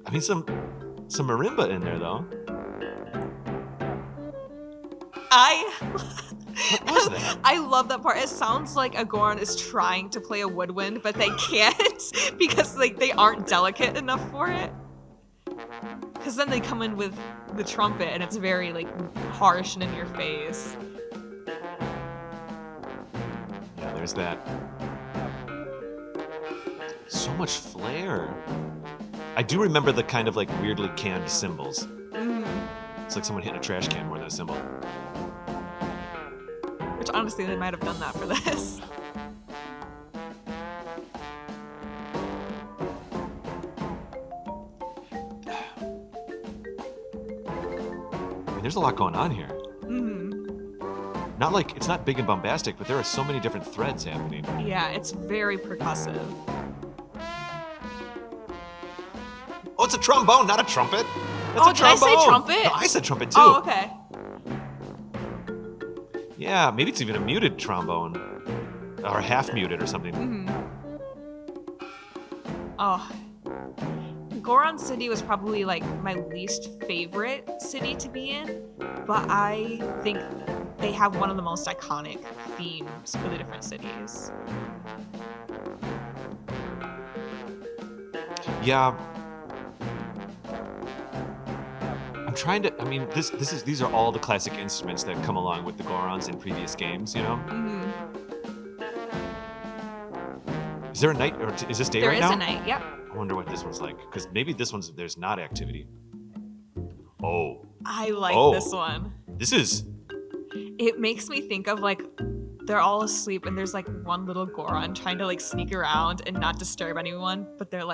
I mean, some marimba in there though. What was that? I love that part. It sounds like a Goron is trying to play a woodwind, but they can't because they aren't delicate enough for it. Because then they come in with the trumpet, and it's very harsh and in your face. Yeah, there's that. So much flair. I do remember the kind of weirdly canned cymbals. It's like someone hitting a trash can more than a cymbal. Which honestly, they might have done that for this. I mean, there's a lot going on here. It's not big and bombastic, but there are so many different threads happening. Yeah, it's very percussive. Oh, it's a trombone, not a trumpet. Did I say trumpet? No, I said trumpet too. Oh, okay. Yeah, maybe it's even a muted trombone. Or half muted or something. Oh. Goron City was probably my least favorite city to be in, but I think they have one of the most iconic themes for the different cities. Yeah. I'm trying to. I mean, these are all the classic instruments that come along with the Gorons in previous games. You know. Is there a night, or is this day right now? There is a night. Yep. I wonder what this one's like, because maybe there's not activity. Oh. I like this one. This is. It makes me think of they're all asleep and there's one little Goron trying to sneak around and not disturb anyone, but they're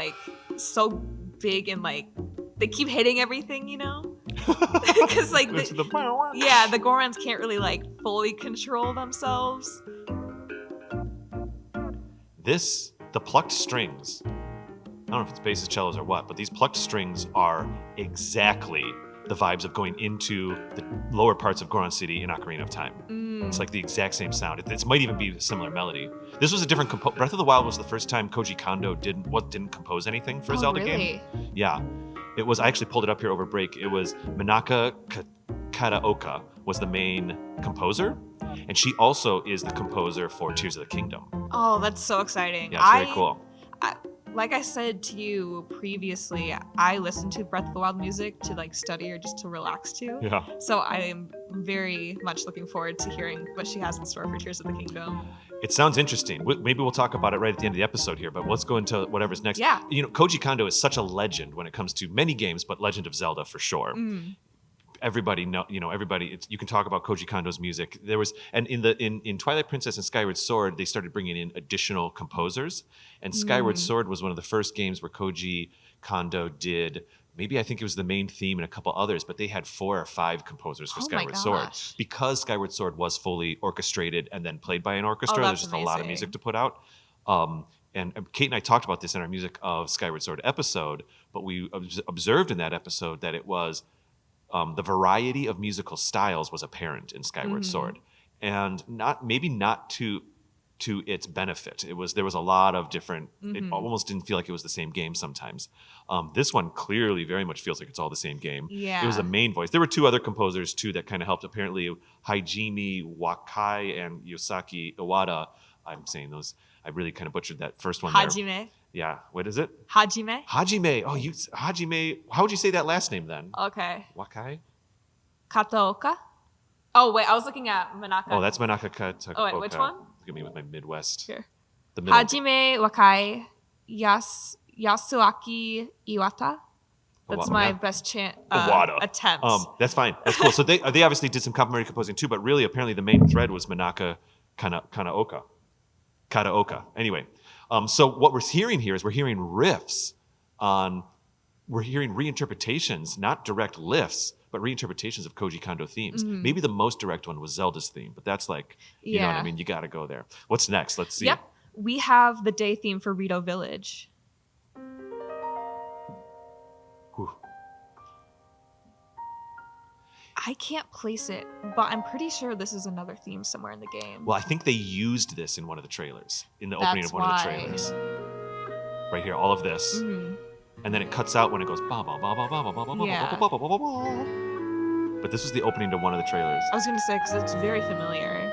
so big and they keep hitting everything, you know? Because the Gorons can't really fully control themselves. The plucked strings. I don't know if it's basses, cellos, or what, but these plucked strings are exactly the vibes of going into the lower parts of Goron City in Ocarina of Time. It's the exact same sound. It might even be a similar melody. This was a different Breath of the Wild was the first time Koji Kondo didn't compose anything for a Zelda game. Yeah. It was, I actually pulled it up here over break. It was Minaka Kataoka was the main composer, and she also is the composer for Tears of the Kingdom. Oh, that's so exciting. Yeah, it's very cool. Like I said to you previously, I listen to Breath of the Wild music to study or just to relax to. Yeah. So I am very much looking forward to hearing what she has in store for Tears of the Kingdom. It sounds interesting. Maybe we'll talk about it right at the end of the episode here, but let's go into whatever's next. Yeah. Koji Kondo is such a legend when it comes to many games, but Legend of Zelda for sure. Everybody you can talk about Koji Kondo's music. There was, and in Twilight Princess and Skyward Sword, they started bringing in additional composers, and Skyward Sword was one of the first games where Koji Kondo did, maybe I think it was the main theme and a couple others, but they had 4 or 5 composers for Skyward Sword. Because Skyward Sword was fully orchestrated and then played by an orchestra, there's just a lot of music to put out. And Kate and I talked about this in our Music of Skyward Sword episode, but we observed in that episode that it was the variety of musical styles was apparent in Skyward Sword, and not to its benefit. There was a lot of different. It almost didn't feel like it was the same game sometimes. This one clearly very much feels like it's all the same game. Yeah. It was a main voice. There were 2 other composers too that kind of helped. Apparently, Hajime Wakai and Yosaki Iwata. I'm saying those. I really kind of butchered that first one. Hajime. There. Yeah. What is it? Hajime. Hajime. Oh, Hajime. How would you say that last name then? Okay. Wakai? Kataoka? Oh, wait. I was looking at Manaka. Oh, that's Manaka Kataoka. Oh, wait. Which one? Look at me with my Midwest. Here. The middle. Hajime Wakai Yasuaki Iwata. That's my best attempt. That's fine. That's cool. So they obviously did some complimentary composing too, but really apparently the main thread was Manaka Kataoka. Anyway, so what we're hearing here is we're hearing riffs we're hearing reinterpretations, not direct lifts, but reinterpretations of Koji Kondo themes. Maybe the most direct one was Zelda's theme, but that's you know what I mean? You got to go there. What's next? Let's see. Yep. We have the day theme for Rito Village. I can't place it, but I'm pretty sure this is another theme somewhere in the game. Well, I think they used this in one of the trailers, in the opening of one of the trailers. Right here, all of this. Mhm. And then it cuts out when it goes ba ba ba ba ba ba ba ba ba Yeah. ba ba ba ba ba. But this was the opening to one of the trailers. I was gonna say, because it's very familiar.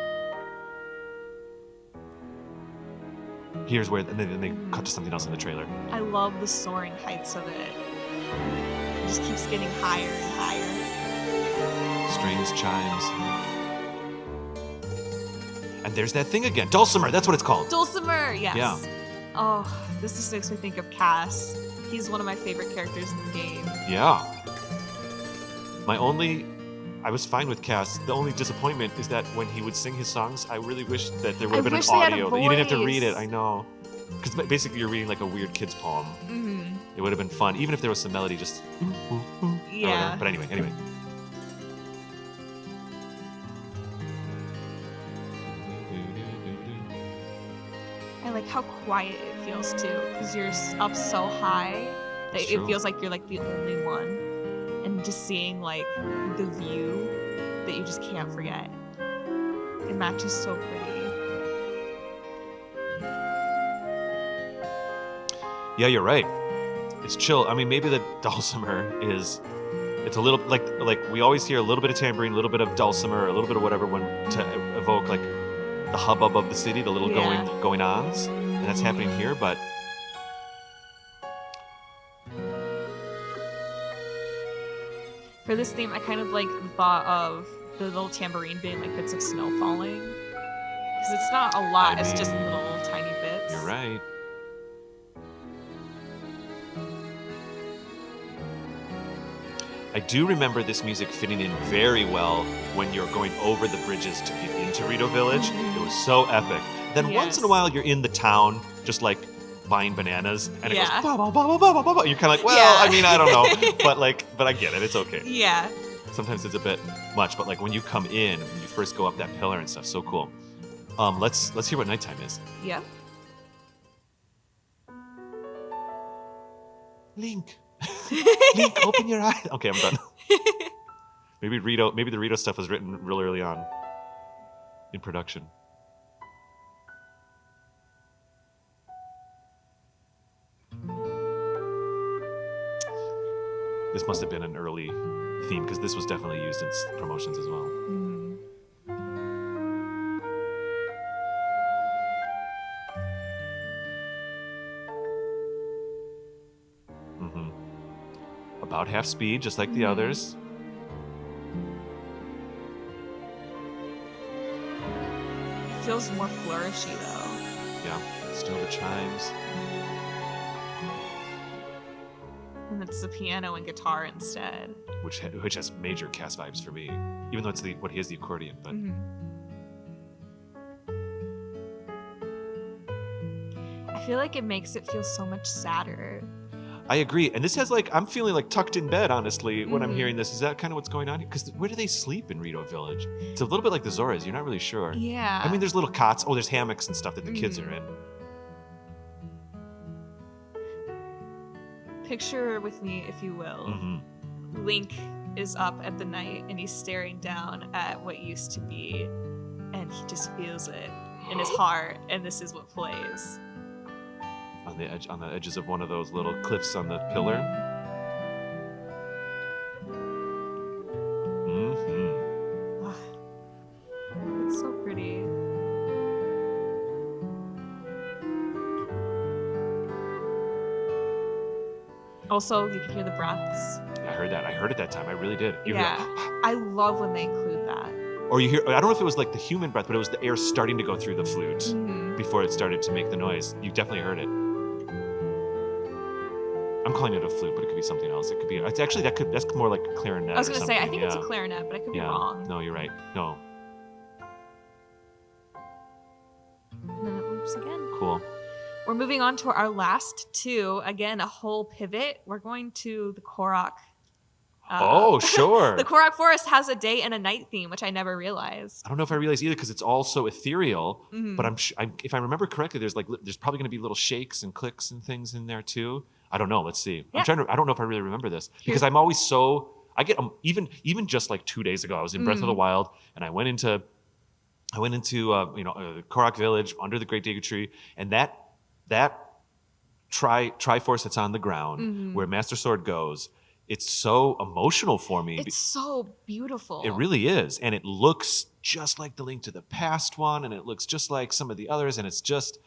Here's where, and then they cut to something else in the trailer. I love the soaring heights of it. It just keeps getting higher and higher. Strings, chimes. And there's that thing again. Dulcimer, that's what it's called. Dulcimer, yes. Yeah. Oh, this just makes me think of Cass. He's one of my favorite characters in the game. Yeah. I was fine with Cass. The only disappointment is that when he would sing his songs, I really wish that there would have been an wish they had a audio. That you didn't have to read it, voice. I know. Because basically you're reading like a weird kid's poem. Mm-hmm. It would have been fun, even if there was some melody just... or Yeah. whatever. But anyway. I like how quiet it feels too, because you're up so high that It's it true. feels like you're like the only one, and just seeing like the view that you just can't forget. It matches so pretty. Yeah, you're right. It's chill. I mean, maybe the dulcimer is... It's a little like we always hear a little bit of tambourine, a little bit of dulcimer, a little bit of whatever when to evoke like the hubbub of the city, the little Yeah. going ons, and that's happening here. But For this theme, I kind of like thought of the little tambourine being like bits of snow falling, because it's not a lot; it's just little tiny bits. you're right. I do remember this music fitting in very well when you're going over the bridges to get into Rito Village. It was so epic. Then once in a Yes. while, you're in the town, just like buying bananas, and it Yeah. goes ba ba ba ba ba ba ba ba. You're kind of like, well, Yeah. I mean, I don't know, but I get it. It's okay. Yeah. Sometimes it's a bit much, but like when you come in, when you first go up that pillar and stuff, so cool. Let's hear what nighttime is. Yeah. Link. Link, open your eyes. Okay, I'm done. Maybe the Rito stuff was written real early on in production. This must have been an early theme because this was definitely used in promotions as well. Mm-hmm. About half speed, just like the others. It feels more flourishy though. Yeah, still the chimes. And it's the piano and guitar instead. Which has major Cass vibes for me, even though it's what he has the accordion. But I feel like it makes it feel so much sadder. I agree, and this has I'm feeling like tucked in bed. Honestly, when I'm hearing this, is that kind of what's going on here? Because where do they sleep in Rito Village? It's a little bit like the Zoras. You're not really sure. Yeah. I mean, there's little cots. Oh, there's hammocks and stuff that the kids are in. Picture with me, if you will. Mm-hmm. Link is up at the night and he's staring down at what used to be, and he just feels it in his heart, and this is what plays. On the edges of one of those little cliffs on the pillar. Mm-hmm. It's so pretty. Also, you can hear the breaths. I heard that. I heard it that time. I really did. You hear Yeah. that? I love when they include that. Or you hear, I don't know if it was like the human breath, but it was the air starting to go through the flute before it started to make the noise. You definitely heard it. I'm calling it a flute, but it could be something else. It could be, it's actually, that's more like a clarinet. I was going to say, I something, think it's a yeah. clarinet, but I could be Yeah. wrong. No, you're right. No. And then it loops again. Cool. We're moving on to our last two. Again, a whole pivot. We're going to the Korok. Oh, sure. The Korok Forest has a day and a night theme, which I never realized. I don't know if I realized either because it's all so ethereal. Mm-hmm. But if I remember correctly, there's probably going to be little shakes and clicks and things in there too. I don't know. Let's see. Yeah. I don't know if I really remember this because I'm always so I get even just like 2 days ago, I was in Breath of the Wild, and I went into Korok Village under the Great Deku Tree, and that Triforce that's on the ground where Master Sword goes, it's so emotional for me. It's so beautiful. It really is, and it looks just like the Link to the Past one, and it looks just like some of the others, and it's just.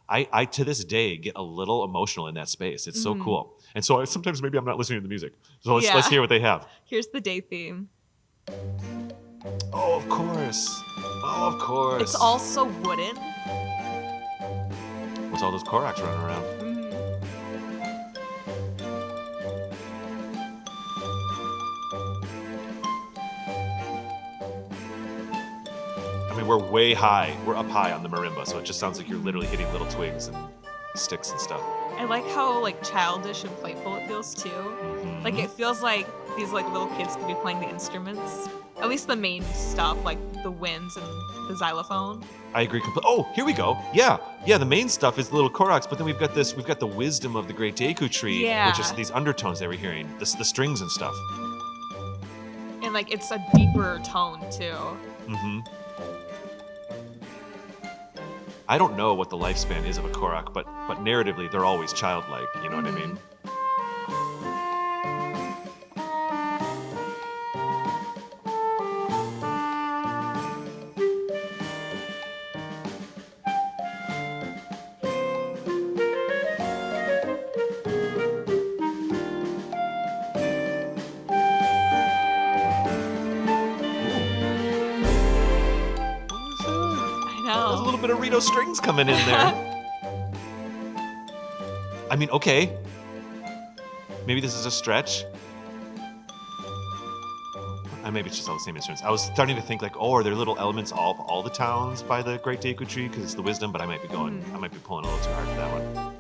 I to this day get a little emotional in that space. It's so cool. And so sometimes maybe I'm not listening to the music. So let's hear what they have. Here's the day theme. Oh, of course. Oh, of course. It's all so wooden. What's all those Koroks running around? I mean, we're way high. We're up high on the marimba, so it just sounds like you're literally hitting little twigs and sticks and stuff. I like how like childish and playful it feels too. Like it feels like these like little kids could be playing the instruments. At least the main stuff, like the winds and the xylophone. I agree completely. Oh, here we go. Yeah. The main stuff is the little Koroks, but then we've got the wisdom of the Great Deku Tree, which is these undertones that we're hearing, the strings and stuff. And like it's a deeper tone too. I don't know what the lifespan is of a Korok, but narratively they're always childlike. You know what I mean? There's a little bit of Rito strings coming in there. I mean, okay. Maybe this is a stretch. Maybe it's just all the same instruments. I was starting to think like, are there little elements of all the towns by the Great Deku Tree because it's the wisdom, but I might be pulling a little too hard for that one.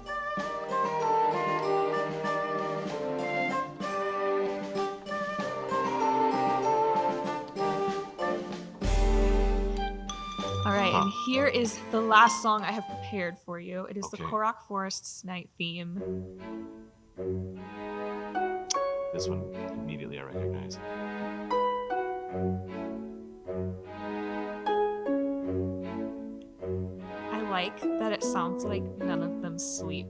And here is the last song I have prepared for you. It is the Korok Forest's Night theme. This one, immediately I recognize. I like that it sounds like none of them sleep.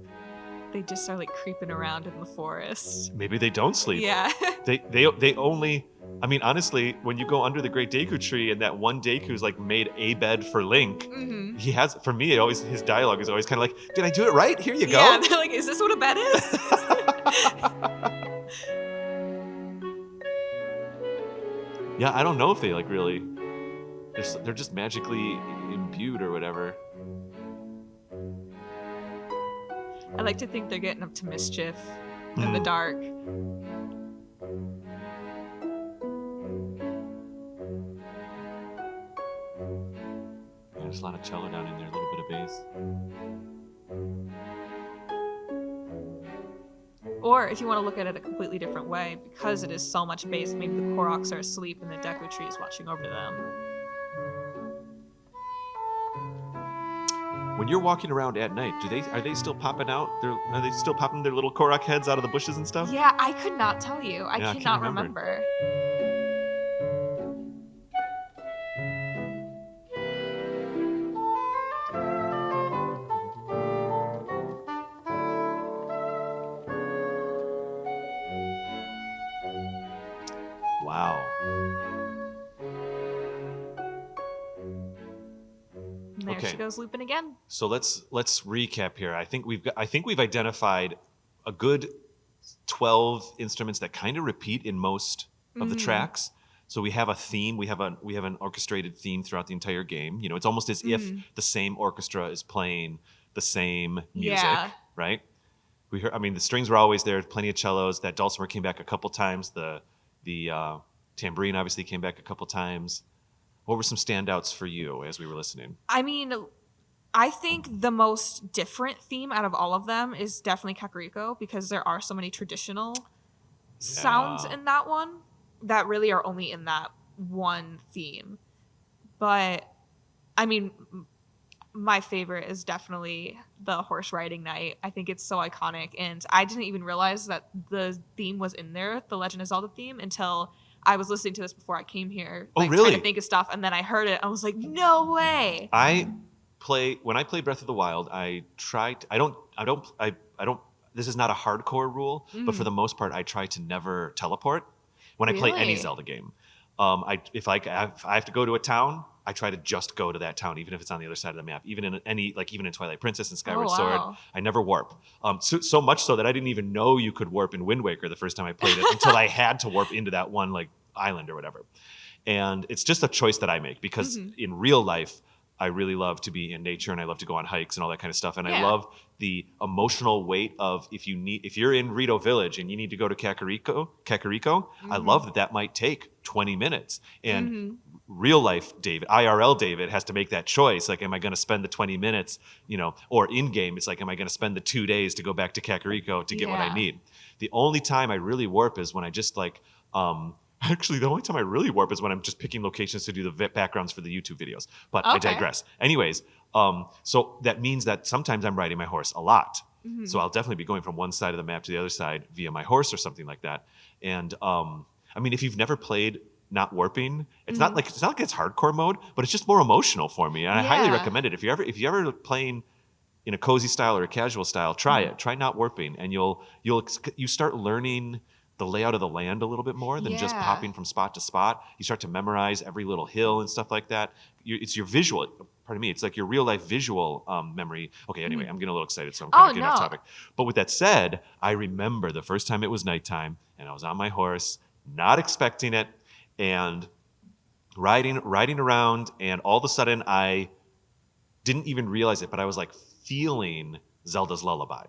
They just are like creeping around in the forest. Maybe they don't sleep. Yeah. They only... I mean, honestly, when you go under the Great Deku Tree and that one Deku's like made a bed for Link, he has, for me, his dialogue is always kind of like, did I do it right? Here you go. Yeah, they're like, is this what a bed is? Yeah, I don't know if they like really, they're just magically imbued or whatever. I like to think they're getting up to mischief in the dark. There's a lot of cello down in there, a little bit of bass. Or if you want to look at it a completely different way, because it is so much bass, maybe the Koroks are asleep and the Deku Tree is watching over them. When you're walking around at night, are they still popping out? Are they still popping their little Korok heads out of the bushes and stuff? Yeah, I could not tell you. I cannot remember. Wow. And there she goes looping again. So let's recap here. I think we've identified a good 12 instruments that kind of repeat in most of the tracks. So we have a theme. We have an orchestrated theme throughout the entire game. You know, it's almost as if the same orchestra is playing the same music, right? We heard. I mean, the strings were always there. Plenty of cellos. That dulcimer came back a couple times. The tambourine obviously came back a couple times. What were some standouts for you as we were listening? I mean, I think the most different theme out of all of them is definitely Kakariko, because there are so many traditional sounds in that one that really are only in that one theme. But I mean, my favorite is definitely the horse riding night. I think it's so iconic, and I didn't even realize that the theme was in there, the Legend of Zelda theme, until I was listening to this before I came here. Oh, like, really? Trying to think of stuff, and then I heard it. I was like, no way. When I play Breath of the Wild, I don't. This is not a hardcore rule, but for the most part, I try to never teleport when I play any Really? Zelda game. If I have to go to a town, I try to just go to that town, even if it's on the other side of the map. Even in Twilight Princess and Skyward Sword, wow. I never warp. So much so that I didn't even know you could warp in Wind Waker the first time I played it until I had to warp into that one like island or whatever. And it's just a choice that I make because in real life, I really love to be in nature and I love to go on hikes and all that kind of stuff. And I love the emotional weight of if you're in Rito Village and you need to go to Kakariko, I love that might take 20 minutes. And real life David, IRL David, has to make that choice. Like, am I going to spend the 20 minutes, or in game, it's like, am I going to spend the 2 days to go back to Kakariko to get what I need? The only time I really warp is when I just actually, the only time I really warp is when I'm just picking locations to do the backgrounds for the YouTube videos. But I digress. Anyways, so that means that sometimes I'm riding my horse a lot. So I'll definitely be going from one side of the map to the other side via my horse or something like that. And if you've never played not warping, it's not like it's hardcore mode, but it's just more emotional for me. And I highly recommend it. If you're ever playing in a cozy style or a casual style, try it. Try not warping, and you start learning the layout of the land a little bit more than just popping from spot to spot. You start to memorize every little hill and stuff like that. It's your visual, pardon me, it's like your real life visual memory. Okay, anyway, I'm getting a little excited, so I'm kind of getting off topic. But with that said, I remember the first time it was nighttime and I was on my horse, not expecting it, and riding around, and all of a sudden I didn't even realize it, but I was like feeling Zelda's lullaby.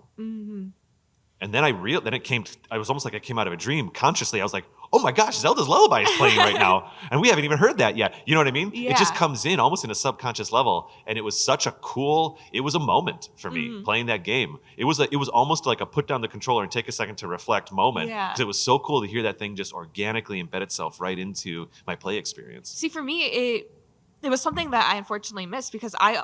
And then I was almost like I came out of a dream. Consciously, I was like, oh my gosh, Zelda's Lullaby is playing right now. And we haven't even heard that yet. You know what I mean? Yeah. It just comes in almost in a subconscious level. And it was such it was a moment for me playing that game. It was almost like a put down the controller and take a second to reflect moment. Yeah. Because it was so cool to hear that thing just organically embed itself right into my play experience. See, for me, it was something that I unfortunately missed because I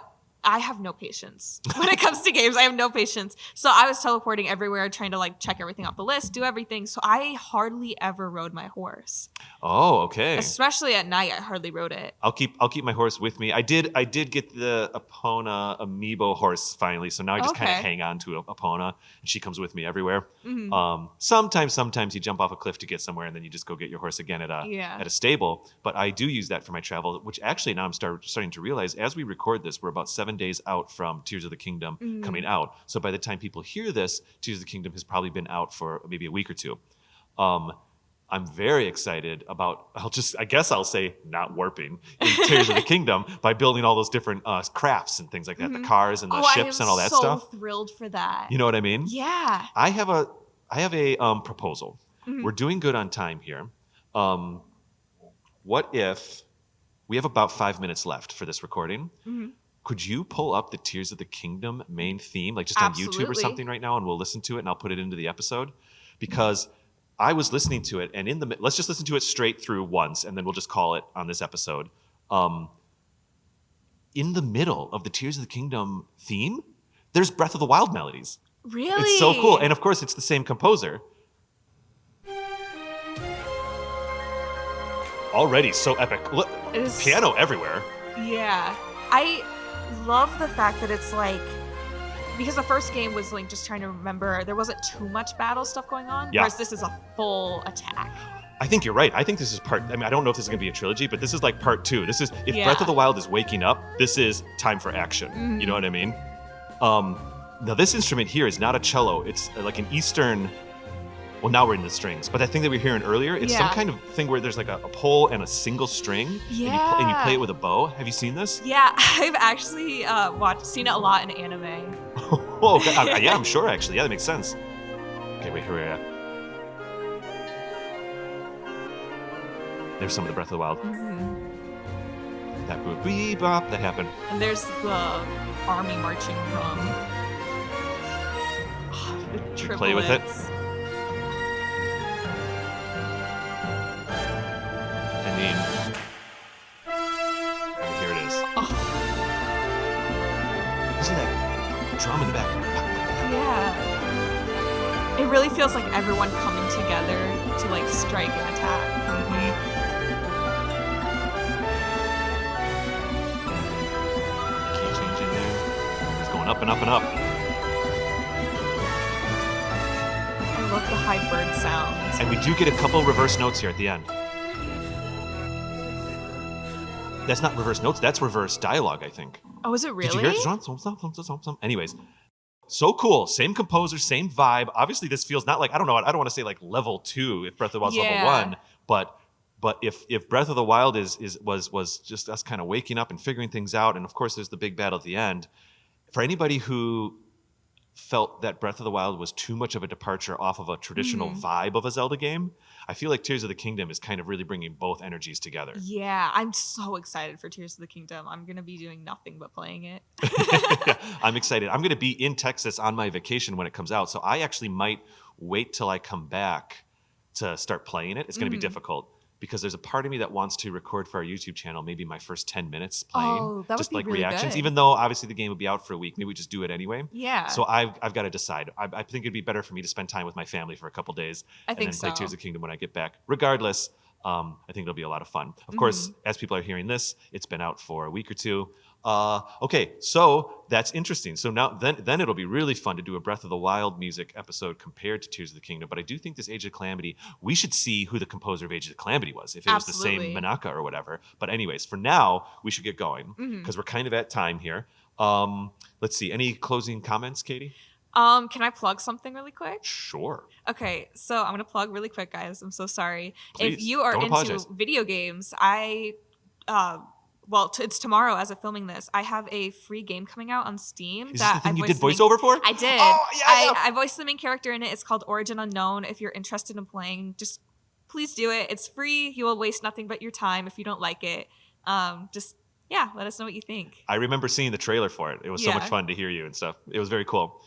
have no patience when it comes to games. I have no patience. So I was teleporting everywhere, trying to like check everything off the list, do everything. So I hardly ever rode my horse. Oh, okay. Especially at night, I hardly rode it. I'll keep my horse with me. I did get the Epona amiibo horse finally, so now I just kind of hang on to Epona, and she comes with me everywhere. Sometimes you jump off a cliff to get somewhere, and then you just go get your horse again at a stable. But I do use that for my travel, which actually now I'm starting to realize as we record this, we're about 7 days out from Tears of the Kingdom coming out. So by the time people hear this, Tears of the Kingdom has probably been out for maybe a week or two. I'm very excited about, I guess I'll say not warping in Tears of the Kingdom by building all those different crafts and things like that, the cars and the ships and all that stuff. I'm so thrilled for that. You know what I mean? Yeah. I have a proposal. We're doing good on time here. What if we have about 5 minutes left for this recording? Could you pull up the Tears of the Kingdom main theme, like just on YouTube or something right now, and we'll listen to it and I'll put it into the episode? Because I was listening to it, and let's just listen to it straight through once, and then we'll just call it on this episode. In the middle of the Tears of the Kingdom theme, there's Breath of the Wild melodies. Really? It's so cool. And of course, it's the same composer. Already so epic. Look, piano everywhere. Yeah. I love the fact that it's like, because the first game was like just trying to remember, there wasn't too much battle stuff going on, whereas this is a full attack. I think you're right. I think this is I don't know if this is going to be a trilogy, but this is like part 2. This is, if Breath of the Wild is waking up, this is time for action. You know what I mean? Now this instrument here is not a cello. It's like an Eastern, well, now we're in the strings, but that thing that we were hearing earlier, it's some kind of thing where there's like a pole and a single string, and you play it with a bow. Have you seen this? Yeah, I've actually seen it a lot in anime. Oh, yeah, I'm sure, actually. Yeah, that makes sense. Okay, wait, here we are. There's some of the Breath of the Wild. That boop, beep, bop, that happened. And there's the army marching drum. The triplets. Play with it. I mean, here it is. drum in the back. Yeah. It really feels like everyone coming together to like strike and attack. Key change in there. It's going up and up and up. I love the high bird sounds. And we do get a couple reverse notes here at the end. That's not reverse notes, that's reverse dialogue, I think. Oh, is it really? Did you hear it? Anyways, so cool. Same composer, same vibe. Obviously, this feels not like, I don't want to say like level 2 if Breath of the Wild's level 1, but if Breath of the Wild was just us kind of waking up and figuring things out, and of course there's the big battle at the end. For anybody who felt that Breath of the Wild was too much of a departure off of a traditional vibe of a Zelda game, I feel like Tears of the Kingdom is kind of really bringing both energies together. Yeah, I'm so excited for Tears of the Kingdom. I'm going to be doing nothing but playing it. I'm excited. I'm going to be in Texas on my vacation when it comes out, so I actually might wait till I come back to start playing it. It's going to be difficult because there's a part of me that wants to record for our YouTube channel maybe my first 10 minutes playing. Oh, that just would be like really reactions, good. even though obviously the game will be out for a week. Maybe we just do it anyway. Yeah. So I've got to decide. I think it'd be better for me to spend time with my family for a couple days I think and then play so. Tears of the Kingdom when I get back. Regardless, I think it'll be a lot of fun. Of course, as people are hearing this, it's been out for a week or two. Okay, so that's interesting. So now then it'll be really fun to do a Breath of the Wild music episode compared to Tears of the Kingdom. But I do think this Age of Calamity, we should see who the composer of Age of Calamity was, if it was the same Manaka or whatever. But anyways, for now, we should get going because we're kind of at time here. Let's see. Any closing comments, Kady? Can I plug something really quick? Sure. Okay, so I'm gonna plug really quick, guys. I'm so sorry. Please, if you are don't into apologize. video games, it's tomorrow as of filming this. I have a free game coming out on Steam. Is this the thing you did voiced voiceover for? I did. Oh, yeah. I voiced the main character in it. It's called Origin Unknown. If you're interested in playing, just please do it. It's free. You will waste nothing but your time if you don't like it. Let us know what you think. I remember seeing the trailer for it. It was so much fun to hear you and stuff. It was very cool.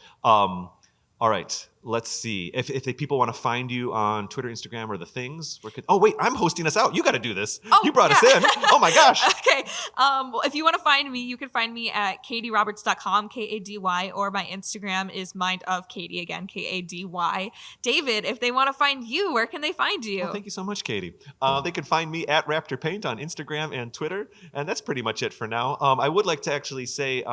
All right, let's see. If people want to find you on Twitter, Instagram, or the things, oh wait, I'm hosting us out. You got to do this. You brought us in. Oh my gosh. Okay. Well, if you want to find me, you can find me at kadyroberts.com, Kady, or my Instagram is mindofkady, again, Kady. David, if they want to find you, where can they find you? Well, thank you so much, Kady. They can find me at Raptor Paint on Instagram and Twitter, and that's pretty much it for now. I would like to actually say,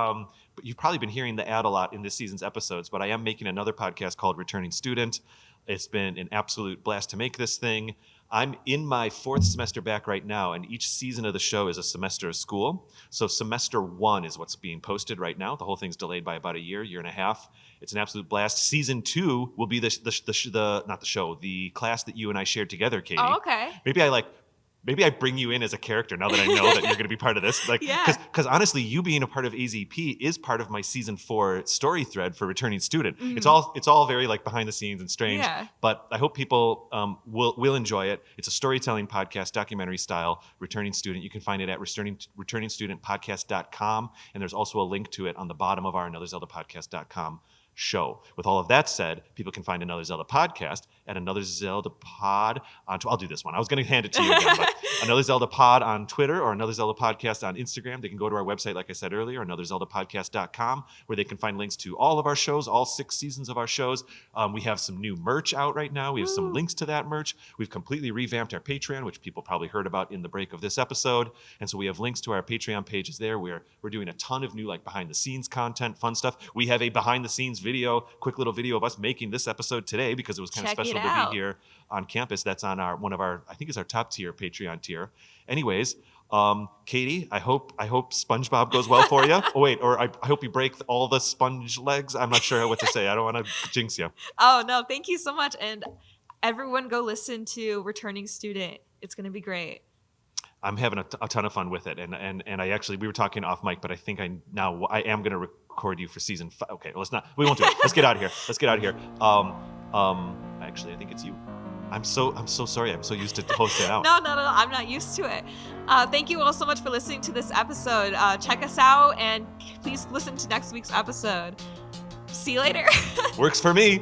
but you've probably been hearing the ad a lot in this season's episodes, but I am making another podcast called Returning Student. It's been an absolute blast to make this thing. I'm in my 4th semester back right now, and each season of the show is a semester of school. So semester 1 is what's being posted right now. The whole thing's delayed by about a year and a half. It's an absolute blast. Season 2 will be the class that you and I shared together, Kady. Oh, okay. Maybe I bring you in as a character now that I know that you're going to be part of this. Because honestly, you being a part of AZP is part of my season 4 story thread for Returning Student. It's all very like behind the scenes and strange. But I hope people will enjoy it. It's a storytelling podcast, documentary style. Returning Student. You can find it at returningstudentpodcast.com, and there's also a link to it on the bottom of our AnotherZeldaPodcast.com show. With all of that said, people can find Another Zelda Podcast at Another Zelda Pod on I'll do this one. I was going to hand it to you again, but Another Zelda Pod on Twitter or Another Zelda Podcast on Instagram. They can go to our website, like I said earlier, AnotherZeldaPodcast.com, where they can find links to all of our shows, all 6 seasons of our shows. We have some new merch out right now. We have some links to that merch. We've completely revamped our Patreon, which people probably heard about in the break of this episode. And so we have links to our Patreon pages there where we're doing a ton of new like behind the scenes content, fun stuff. We have a behind the scenes quick little video of us making this episode today because it was kind of special to be here on campus. That's on I think it's our top tier Patreon tier. Anyways, Kady, I hope SpongeBob goes well for you. Oh wait, or I hope you break all the sponge legs. I'm not sure what to say. I don't want to jinx you. Oh no, thank you so much, and everyone go listen to Returning Student. It's going to be great. I'm having a ton of fun with it, and I actually, we were talking off mic, but I think I am going to record you for season 5. Okay, we won't do it. Let's get out of here. Actually, I think it's you. I'm so sorry. I'm so used to hosting out. No, I'm not used to it. Thank you all so much for listening to this episode. Check us out, and please listen to next week's episode. See you later. Works for me.